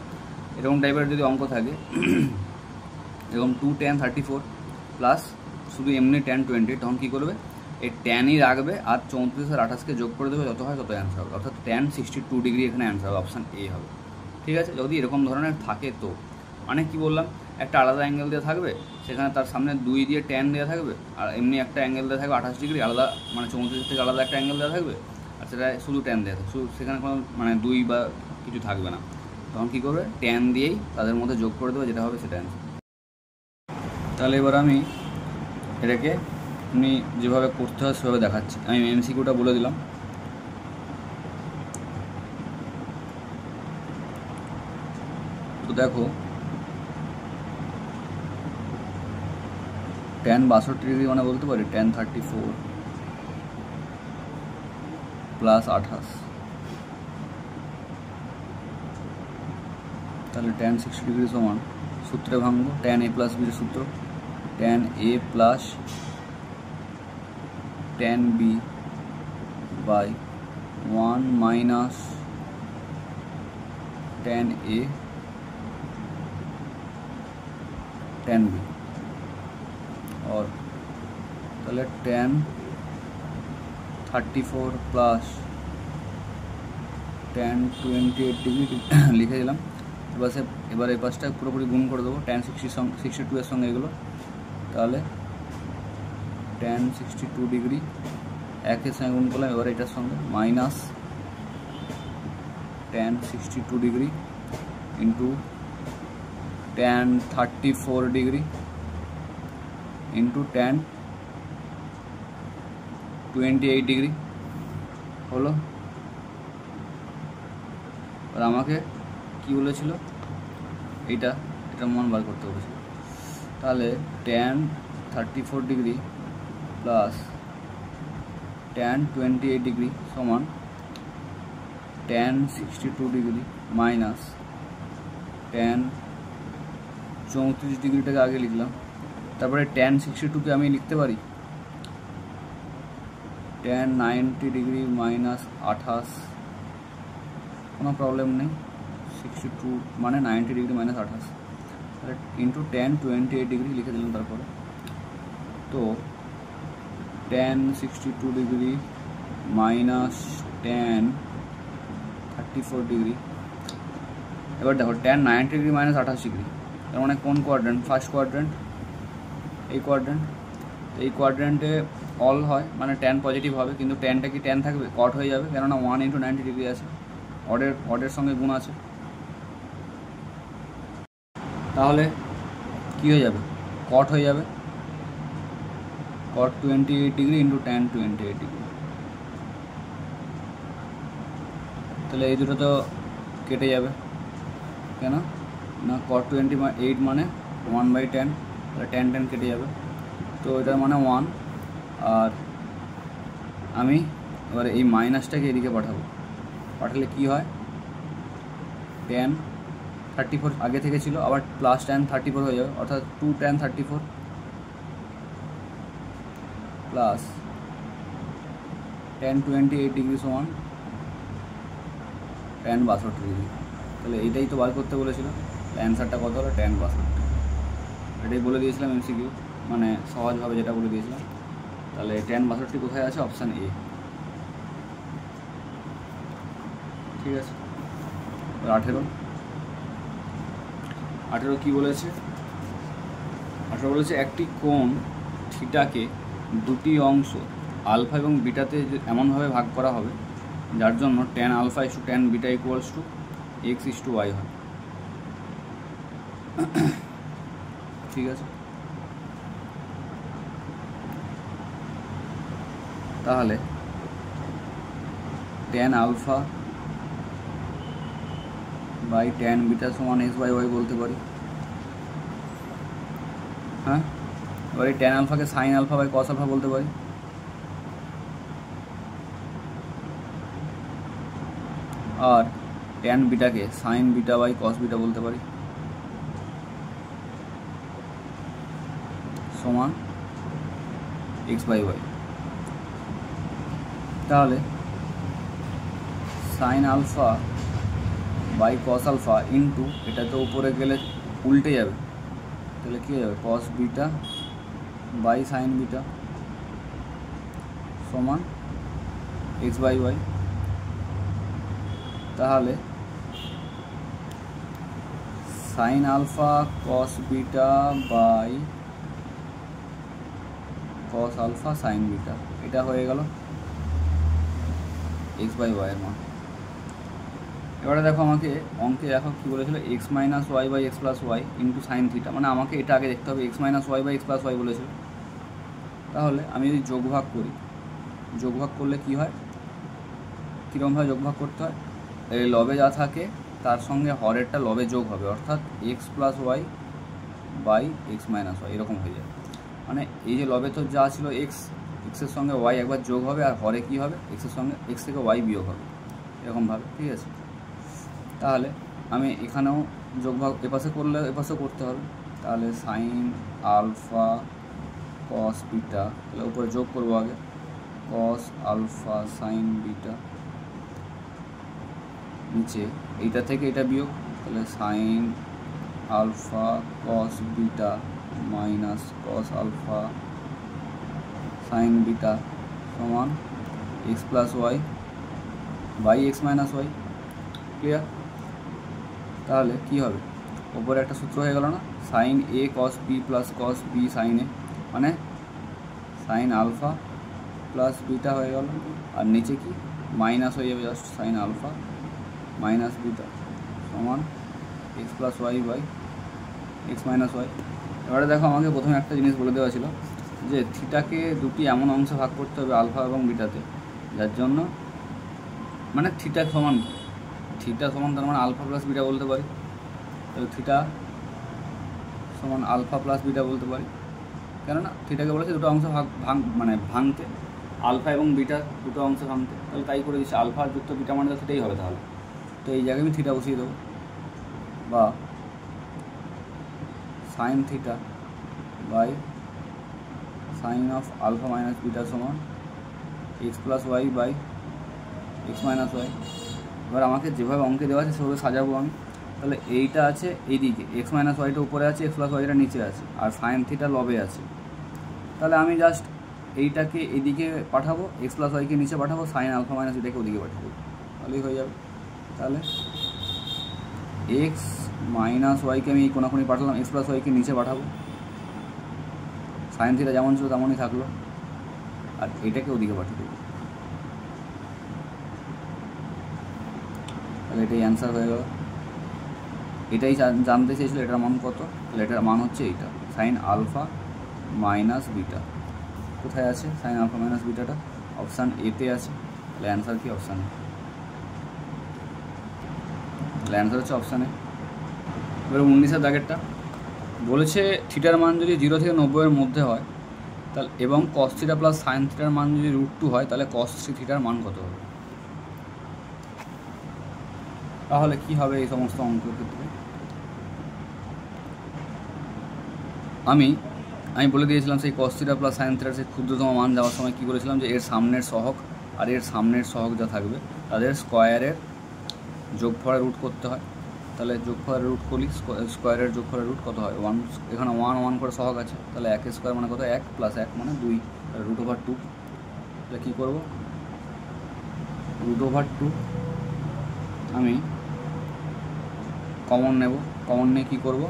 এরকম টাইপের যদি অঙ্ক থাকে, এরকম 2 tan 34 প্লাস শুধু এমনি tan 20, তখন কী করবে, এই ট্যানই রাখবে আর 34 আর 28কে যোগ করে দেবে, যত হয় তত অ্যান্সার হবে, অর্থাৎ tan 62 ডিগ্রি এখানে অ্যান্সার হবে, অপশান এ হবে। ঠিক আছে, যদি এরকম ধরনের থাকে তো মানে কি বললাম, একটা আলাদা অ্যাঙ্গেল দেওয়া থাকবে, সেখানে তার সামনে 2 দিয়ে tan দেওয়া থাকবে, আর এমনি একটা অ্যাঙ্গেল দেওয়া থাকবে 28 ডিগ্রি আলাদা, মানে 34 থেকে আলাদা একটা অ্যাঙ্গেল দেওয়া থাকবে, আর সেটা শুধু tan দেওয়া থাকবে, শুধু সেখানে কোনো মানে 2 বা কিছু থাকবে না, তখন কী করবে, tan দিয়েই তাদের মধ্যে যোগ করে দেবে, যেটা হবে সেটা অ্যান্সার। তাহলে এবার আমি এটাকে আপনি যেভাবে করতে হয় সেভাবে দেখাচ্ছি, আমি এমসিকিউটা বলে দিলাম। তো দেখো tan 62 ডিগ্রি মানে বলতে পারি tan 34 প্লাস 28, তাহলে tan 60 ডিগ্রি সমান সূত্রে ভাঙবো tan a প্লাস বির সূত্র tan a plus tan b by 1 minus tan a tan b और তাহলে tan 34 প্লাস tan 28 ডিগ্রি লিখে দিলাম। এবার এই পাশটা পুরোপুরি গুণ করে দেবো tan 62 এর সঙ্গে এগুলো, তাহলে tan 62 ডিগ্রি একের সঙ্গে গুণ করলাম, এবার এটার সঙ্গে minus tan 62 degree into tan 34 degree into tan 28 degree হলো। আর আমাকে কি বলেছিল, এটার মান বার করতে বলেছিল। তাহলে tan 34 degree plus tan 28 degree সমান tan 62 ডিগ্রি মাইনাস tan 34 ডিগ্রিটাকে আগে লিখলাম, তারপরে tan 62কে আমি লিখতে পারি tan 90 ডিগ্রি মাইনাস 28, কোনো প্রবলেম নেই, 62 মানে 90 degree minus 28 into tan 28 degree লিখে দিলাম। তারপরে তো tan 62 degree minus tan 34 degree, এবার দেখো tan 90 ডিগ্রি মাইনাস 28 ডিগ্রি, তার মানে কোন কোয়াড্রেন্ট? ফার্স্ট কোয়াড্রেন্ট, এই কোয়াড্রেন্টে অল হয় মানে tan পজিটিভ হবে, কিন্তু tanটা কি tan থাকবে? কট হয়ে যাবে, কেননা 1 ইন্টু 90 ডিগ্রি আছে, অডের সঙ্গে গুণ আছে, তাহলে কি হয়ে যাবে? কট হয়ে যাবে, cot 28 degree into tan 28 degree. তাহলে এই দুটো তো কেটে যাবে, কেন না cot 28 মানে 1/10, তাহলে tan কেটে যাবে, তো এটার মানে 1। আর আমি এবারে এই মাইনাসটাকে এদিকে পাঠালে কি হয়, tan 34 আগে থেকে ছিল, আবার প্লাস tan 34 হয়ে যাবে, অর্থাৎ 2 tan 34 প্লাস tan 28 ডিগ্রি সমান tan 62 ডিগ্রি। তাহলে এইটাই তো বার করতে বলেছিল, অ্যান্সারটা কত হলো? tan 62। এটাই বলে দিয়েছিলাম এমসিকিউ, মানে সহজভাবে যেটা বলে দিয়েছিলাম। তাহলে tan 62 কোথায় আছে? Option A. ঠিক আছে, 18 কি বলেছে? 18 বলেছে একটি কোণ থিটাকে দুটি অংশ আলফা এবং বিটাতে এমনভাবে ভাগ করা হবে যার জন্য tan alpha is to tan beta equals to x is to y হয়। ঠিক আছে, তাহলে tan alpha by tan beta সমান x/y বলতে পারি। হ্যাঁ, এবার এই tan আলফাকে sine alpha by cos alpha বলতে পারি। আর tan বিটাকে sine beta by cos beta বলতে পারি, সমান x/y। তাহলে sine alpha by cos alpha into এটা তো উপরে গেলে উল্টে যাবে, তাহলে কী হয়ে যাবে? Cos beta by sine beta সমান x/y। তাহলে sine alpha cos beta by cos alpha sine beta, এটা হয়ে গেল x/y এর মান। এবারে দেখো আমাকে অঙ্কে দেখো কী বলেছিল, x minus y by x plus y into sine theta, মানে আমাকে এটা আগে দেখতে হবে, x minus y by x plus y বলেছিল। তাহলে আমি যদি যোগভাগ করি, যোগভাগ করলে কি হয়, কীরকমভাবে যোগভাগ করতে হয়? এই লবে যা থাকে তার সঙ্গে হরেরটা লবে যোগ হবে, অর্থাৎ x plus y by x minus y এরকম হয়ে যাবে। মানে এই যে লবে তো যা ছিল এক্সের সঙ্গে ওয়াই একবার যোগ হবে, আর হরে কী হবে? এক্সের সঙ্গে এক্স থেকে ওয়াই বিয়োগ হবে, এরকমভাবে। ঠিক আছে, তাহলে আমি এখানেও যোগভাগ এপাশে করলে এপাশেও করতে হবে, তাহলে সাইন আলফা কস বিটা, তাহলে উপরে যোগ করবো আগে, কস আলফা সাইন বিটা, নিচে এইটা থেকে এটা বিয়োগ, তাহলে sine alpha cos beta minus cos alpha sine beta সমান x plus y by x minus y. Clear? তাহলে কী হবে, ওপরে একটা সূত্র হয়ে গেল না, sine A cos B plus cos B sine A, মানে সাইন আলফা প্লাস বিটা হয়ে গেল, আর নিচে কি মাইনাস হয়ে যাবে, just sine alpha minus beta সমান x plus y by x minus y. এবারে দেখো, আমাকে প্রথমে একটা জিনিস বলে দেওয়া ছিল যে থিটাকে দুটি এমন অংশে ভাগ করতে হবে আলফা এবং বিটাতে, যার জন্য মানে থিটা সমান তার মানে আলফা প্লাস বিটা বলতে পারি, তাহলে থিটা সমান আলফা প্লাস বিটা বলতে পারি, কেননা থিটাকে বলেছে দুটো অংশ ভাঙতে, আলফা এবং বিটা দুটো অংশে ভাঙতে, তাহলে তাই করে দিচ্ছি, আলফা যুক্ত বিটা মানে তো থিটাই হবে তাহলে। তো এই জায়গায় আমি থিটা বসিয়ে দেবো, বা sine theta by sine of alpha minus beta সমান x plus y by x minus y. এবার আমাকে যেভাবে অঙ্কে দেওয়া আছে সেভাবে সাজাবো আমি, তাহলে এইটা আছে এইদিকে, এক্স মাইনাস ওয়াইটা উপরে আছে, এক্স প্লাস ওয়াইটা নিচে আছে, আর সাইন থিটা লবে আছে, তাহলে আমি জাস্ট এইটাকে এদিকে পাঠাবো, এক্স প্লাস ওয়াইকে নিচে পাঠাবো, সাইন আলফা মাইনাস এটাকে ওদিকে পাঠাবো, তাহলেই হয়ে যাবে। তাহলে এক্স মাইনাস ওয়াইকে আমি এই কোনাকুনি পাঠালাম, এক্স প্লাস ওয়াইকে নিচে পাঠাবো, সাইন থিটা যেমন ছিল তেমনই থাকলো, আর এটাকে ওদিকে পাঠিয়ে দেবো, তাহলে এটাই অ্যান্সার হয়ে গেল। এটাই জানতে চেয়েছিল এটার মান কত, তাহলে এটার মান হচ্ছে এইটা, সাইন আলফা মাইনাস বিটা। কোথায় আছে সাইন আলফা মাইনাস বিটাটা? অপশান এতে আছে, তাহলে অ্যান্সার কি? অপশান এ, তাহলে অ্যান্সার হচ্ছে অপশান এ। এবার 19 দাগেরটা বলেছে থিটার মান যদি 0 থেকে 90-এর মধ্যে হয় তাহলে, এবং কস থিটা প্লাস সাইন থিটার মান যদি √2 হয়, তাহলে কস 3 থিটার মান কত হবে? তাহলে কি হবে এই সমস্ত অঙ্কের ক্ষেত্রে? আমি বলে দিয়েছিলাম সেই কস থিটা প্লাস সাইন থিটার সেই ক্ষুদ্রতম মান যাওয়ার সময় কী বলেছিলাম, যে এর সামনের সহগ আর এর সামনের সহগ যা থাকবে তাদের স্কোয়ারের যোগফলের রুট করতে হয়, তাহলে যোগফলের রুট করলি স্কোয়ারের যোগফলের রুট কত হয়? 1। এখানে 1 করে সহগ আছে, তাহলে 1 স্কোয়ার মানে কত? 1 প্লাস 1 মানে 2, তাহলে √2। তাহলে কী করবো, √2 আমি কমন নেব, কমন নিয়ে কী করবো,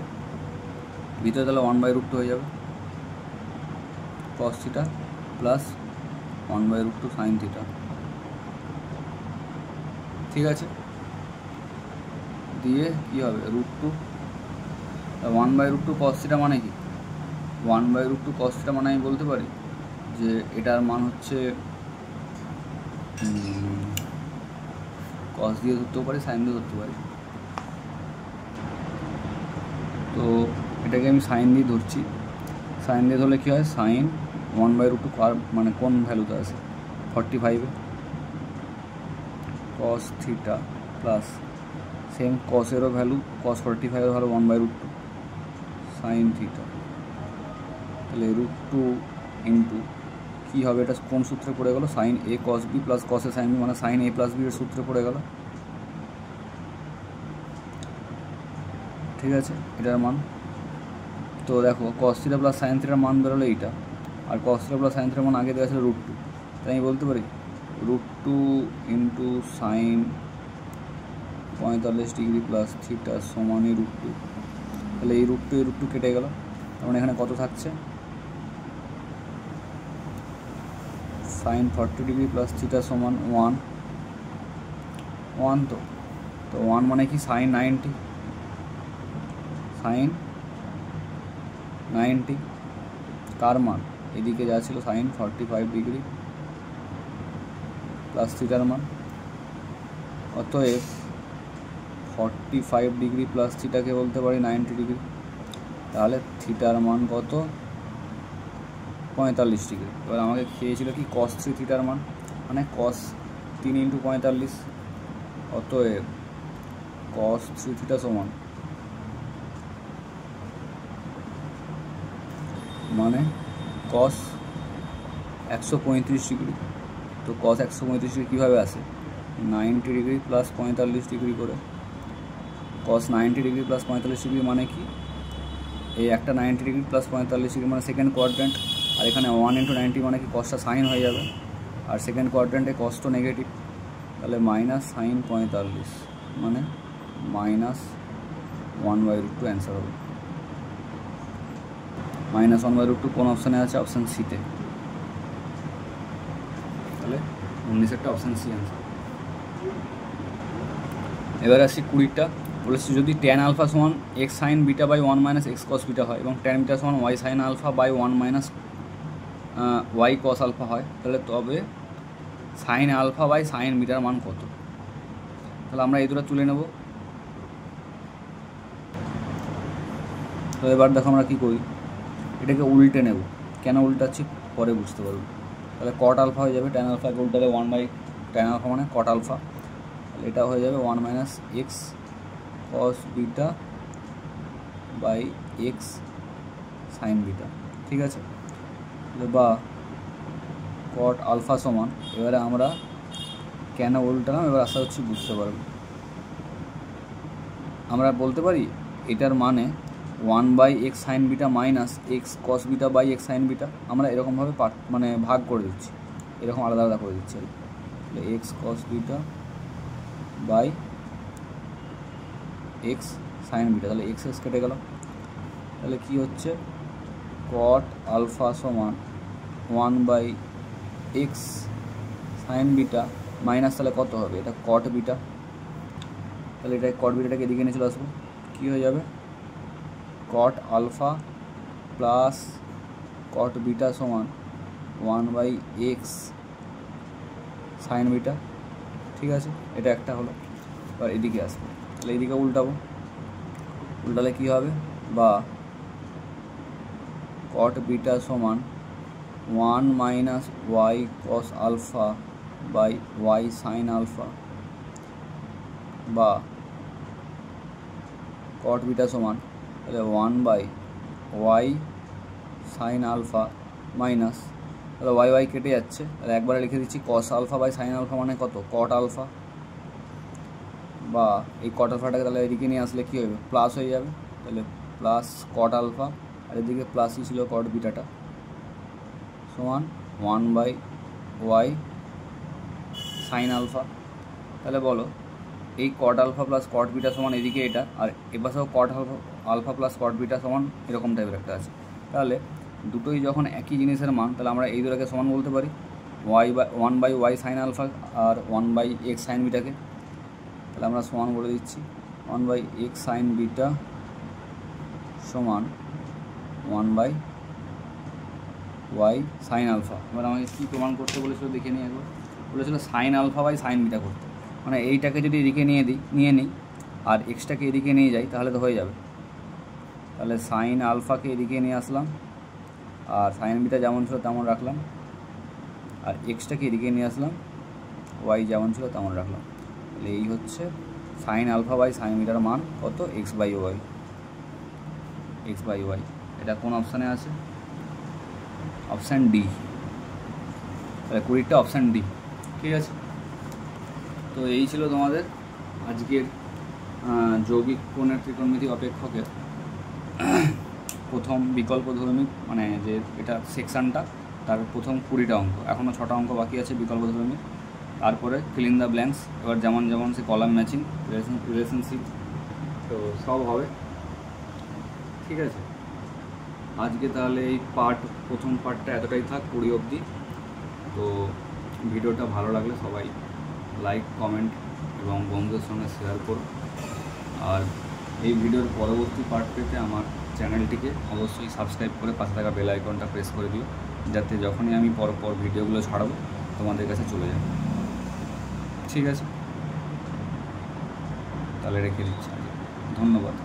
ভিতরে তাহলে 1/√2 হয়ে যাবে, কস থিটা প্লাস 1/√2 সাইন থিটা। ঠিক আছে, দিয়ে কী হবে, √2, 1/√2 কস থিটা মানে কি? 1/√2 কস থিটা মানে আমি বলতে পারি যে এটার মান হচ্ছে কস দিয়ে ধরতেও পারি, সাইন দিয়ে ধরতে পারি, তো এটাকে আমি সাইন দিয়ে ধরছি। সাইন দিয়ে ধরলে কী হয়, সাইন 1/√2 মানে কোন ভ্যালুতে আছে? 45-এ, কস থিটা প্লাস সেম কসেরও ভ্যালু, কস 45-এর ভ্যালু 1/√2 সাইন থিটা, তাহলে √2 ইন্টু কী হবে, এটা কোন সূত্রে পড়ে গেলো? Sign A cos B plus cos A sign B, মানে সাইন এ প্লাস বি এর সূত্রে পড়ে গেল। ঠিক আছে, এটার মান তো দেখো, কস থিটা প্লাস সাইন থিটার মান বেরোলো এইটা, আর কস থিটা প্লাস সাইন থিটার মান আগে দেওয়া ছিল √2, তাই আমি বলতে পারি √2 into sine 45 degree plus theta সমানই √2, তাহলে এই √2 কেটে গেল, তার মানে এখানে কত থাকছে, সাইন 40 ডিগ্রি প্লাস থিটা সমান 1, তো 1 মানে কি, সাইন 90, সাইন 90 কার মান? এদিকে যা ছিল সাইন 45 ডিগ্রি প্লাস থিটার মান, অতএব 45 ডিগ্রি প্লাস থিটাকে বলতে পারি 90 ডিগ্রি, তাহলে থিটার মান কত? 45 ডিগ্রি। এবার আমাকে খেয়েছিল কি, কস 3 থিটার মান, মানে কস 3 × 45, অতএব cos 3 থিটা সমান মানে cos 135 ডিগ্রি। তো cos 135 ডিগ্রি কীভাবে আসে, 90 ডিগ্রি প্লাস 45 ডিগ্রি করে। cos 90 ডিগ্রি প্লাস 45 ডিগ্রি মানে কি, এই একটা 90 ডিগ্রি প্লাস 45 ডিগ্রি মানে সেকেন্ড কোয়াড্রেন্ট, আর এখানে 1 × 90 মানে কি কসটা সাইন হয়ে যাবে, আর সেকেন্ড কোয়াড্রেন্টে কস তো নেগেটিভ, তাহলে মাইনাস সাইন 45 মানে -1/√2 অ্যান্সার হবে। -1/√2 কোন অপশানে আছে, অপশান সিতে, তাহলে 19-এরটা অপশান সি অ্যান্সার। এবার আসি 20টা, বলেছি যদি tan আলফা সমান x sin beta by 1 - x cos beta হয় এবং tan বিটা সমান y sin alpha by 1 - y cos alpha হয়, তাহলে তবে সাইন আলফা বাই সাইন বিটার মান কত। তাহলে আমরা এই দুটো তুলে নেব। তো এবার দেখো আমরা কী করি, এটাকে উল্টে নেব। কেন উল্টাচ্ছি পরে বুঝতে পারব। তাহলে কট আলফা হয়ে যাবে, tan আলফাকে উল্টালে 1/tan আলফা মানে কট আলফা, তাহলে এটা হয়ে যাবে 1 - x cos beta by x sine beta, ঠিক আছে। বা কট আলফা সমান, এবারে আমরা কেন উল্টালাম এবার আশা হচ্ছে বুঝতে পারব। আমরা বলতে পারি এটার মানে 1/x sine beta minus x cos beta by x sine beta, আমরা এরকমভাবে মানে ভাগ করে দিচ্ছি, এরকম আলাদা আলাদা করে দিচ্ছি। তাহলে x cos beta by x sine beta, তাহলে x কেটে গেল, তাহলে কি হচ্ছে কট আলফা সমান 1/x সাইন বিটা মাইনাস, তাহলে কত হবে, এটা কট বিটা, তাহলে এটা কট বিটাটাকে এদিকে নিয়ে চলে আসবো, কী হয়ে যাবে cot alpha plus cot beta সমান 1/x সাইন বিটা, ঠিক আছে। এটা একটা হলো। এবার এদিকে আসবো, তাহলে এদিকে উল্টাবো, উল্টালে কী হবে, বা কট বিটা সমান 1 - y cos alpha by y sine alpha, বা কট বিটা সমান তাহলে 1/y সাইন আলফা মাইনাস, তাহলে y কেটে যাচ্ছে, তাহলে একবারে লিখে দিচ্ছি cos alpha by sine alpha মানে কত, কট আলফা, বা এই কট আলফাটাকে তাহলে এদিকে নিয়ে আসলে কী হবে, প্লাস হয়ে যাবে, তাহলে প্লাস কট আলফা, আর এদিকে প্লাসই ছিল কট বিটাটা, সমান 1/y সাইন আলফা। তাহলে বলো এই cot alpha plus cot beta সমান এদিকে এটা, আর এপাশেও cot alpha plus cot beta সমান এরকম টাইপের একটা আছে। তাহলে দুটোই যখন একই জিনিসের মান, তাহলে আমরা এই দুটোকে সমান বলতে পারি, 1/y সাইন আলফা আর 1/x সাইন বিটাকে, তাহলে আমরা সমান বলে দিচ্ছি 1/x সাইন বিটা সমান 1/y সাইন আলফা। এবার আমাকে কী প্রমাণ করতে বলেছিল দেখে নিই একবার, বলেছিল sine alpha by sine beta করতে, মানে এইটাকে যদি এদিকে নিয়ে নিই আর এক্সটাকে এদিকে নিয়ে যাই তাহলে তো হয়ে যাবে। তাহলে সাইন আলফাকে এদিকে নিয়ে আসলাম আর সাইন বিটা যেমন ছিল তেমন রাখলাম, আর এক্সটাকে এদিকে নিয়ে আসলাম, ওয়াই যেমন ছিল তেমন রাখলাম। তাহলে এই হচ্ছে সাইন আলফা বাই সাইন বিটার মান কত, x/y। এটা কোন অপশানে আছে, অপশান ডি। তাহলে 20টা অপশান ডি, ঠিক আছে। তো এই ছিল তোমাদের আজকের যৌগিক কোণের ত্রিকোণমিতিক অপেক্ষকের প্রথম বিকল্পধর্মী, মানে যে এটা সেকশানটা তার প্রথম 20টা অঙ্ক, এখনও 6টা অঙ্ক বাকি আছে বিকল্পধর্মী, তারপরে ফিল ইন দ্য ব্ল্যাঙ্কস। এবার যেমন যেমন সে কলাম ম্যাচিং, রিলেশনশিপ, তো সব হবে, ঠিক আছে। আজকে তাহলে এই প্রথম পার্টটা এতটাই থাক, 20 অবধি। তো ভিডিওটা ভালো লাগলে সবাই লাইক, কমেন্ট এবং বন্ধুদের সঙ্গে শেয়ার করো। আর এই ভিডিওর পরবর্তী পার্ট পেতে আমার চ্যানেলটিকে অবশ্যই সাবস্ক্রাইব করে পাশে থাকা বেল আইকনটা প্রেস করে দিও, যাতে যখনই আমি পরপর ভিডিওগুলো ছাড়বো তোমাদের কাছে চলে যাবে, ঠিক আছে। তাহলে রেখে দিচ্ছি, ধন্যবাদ।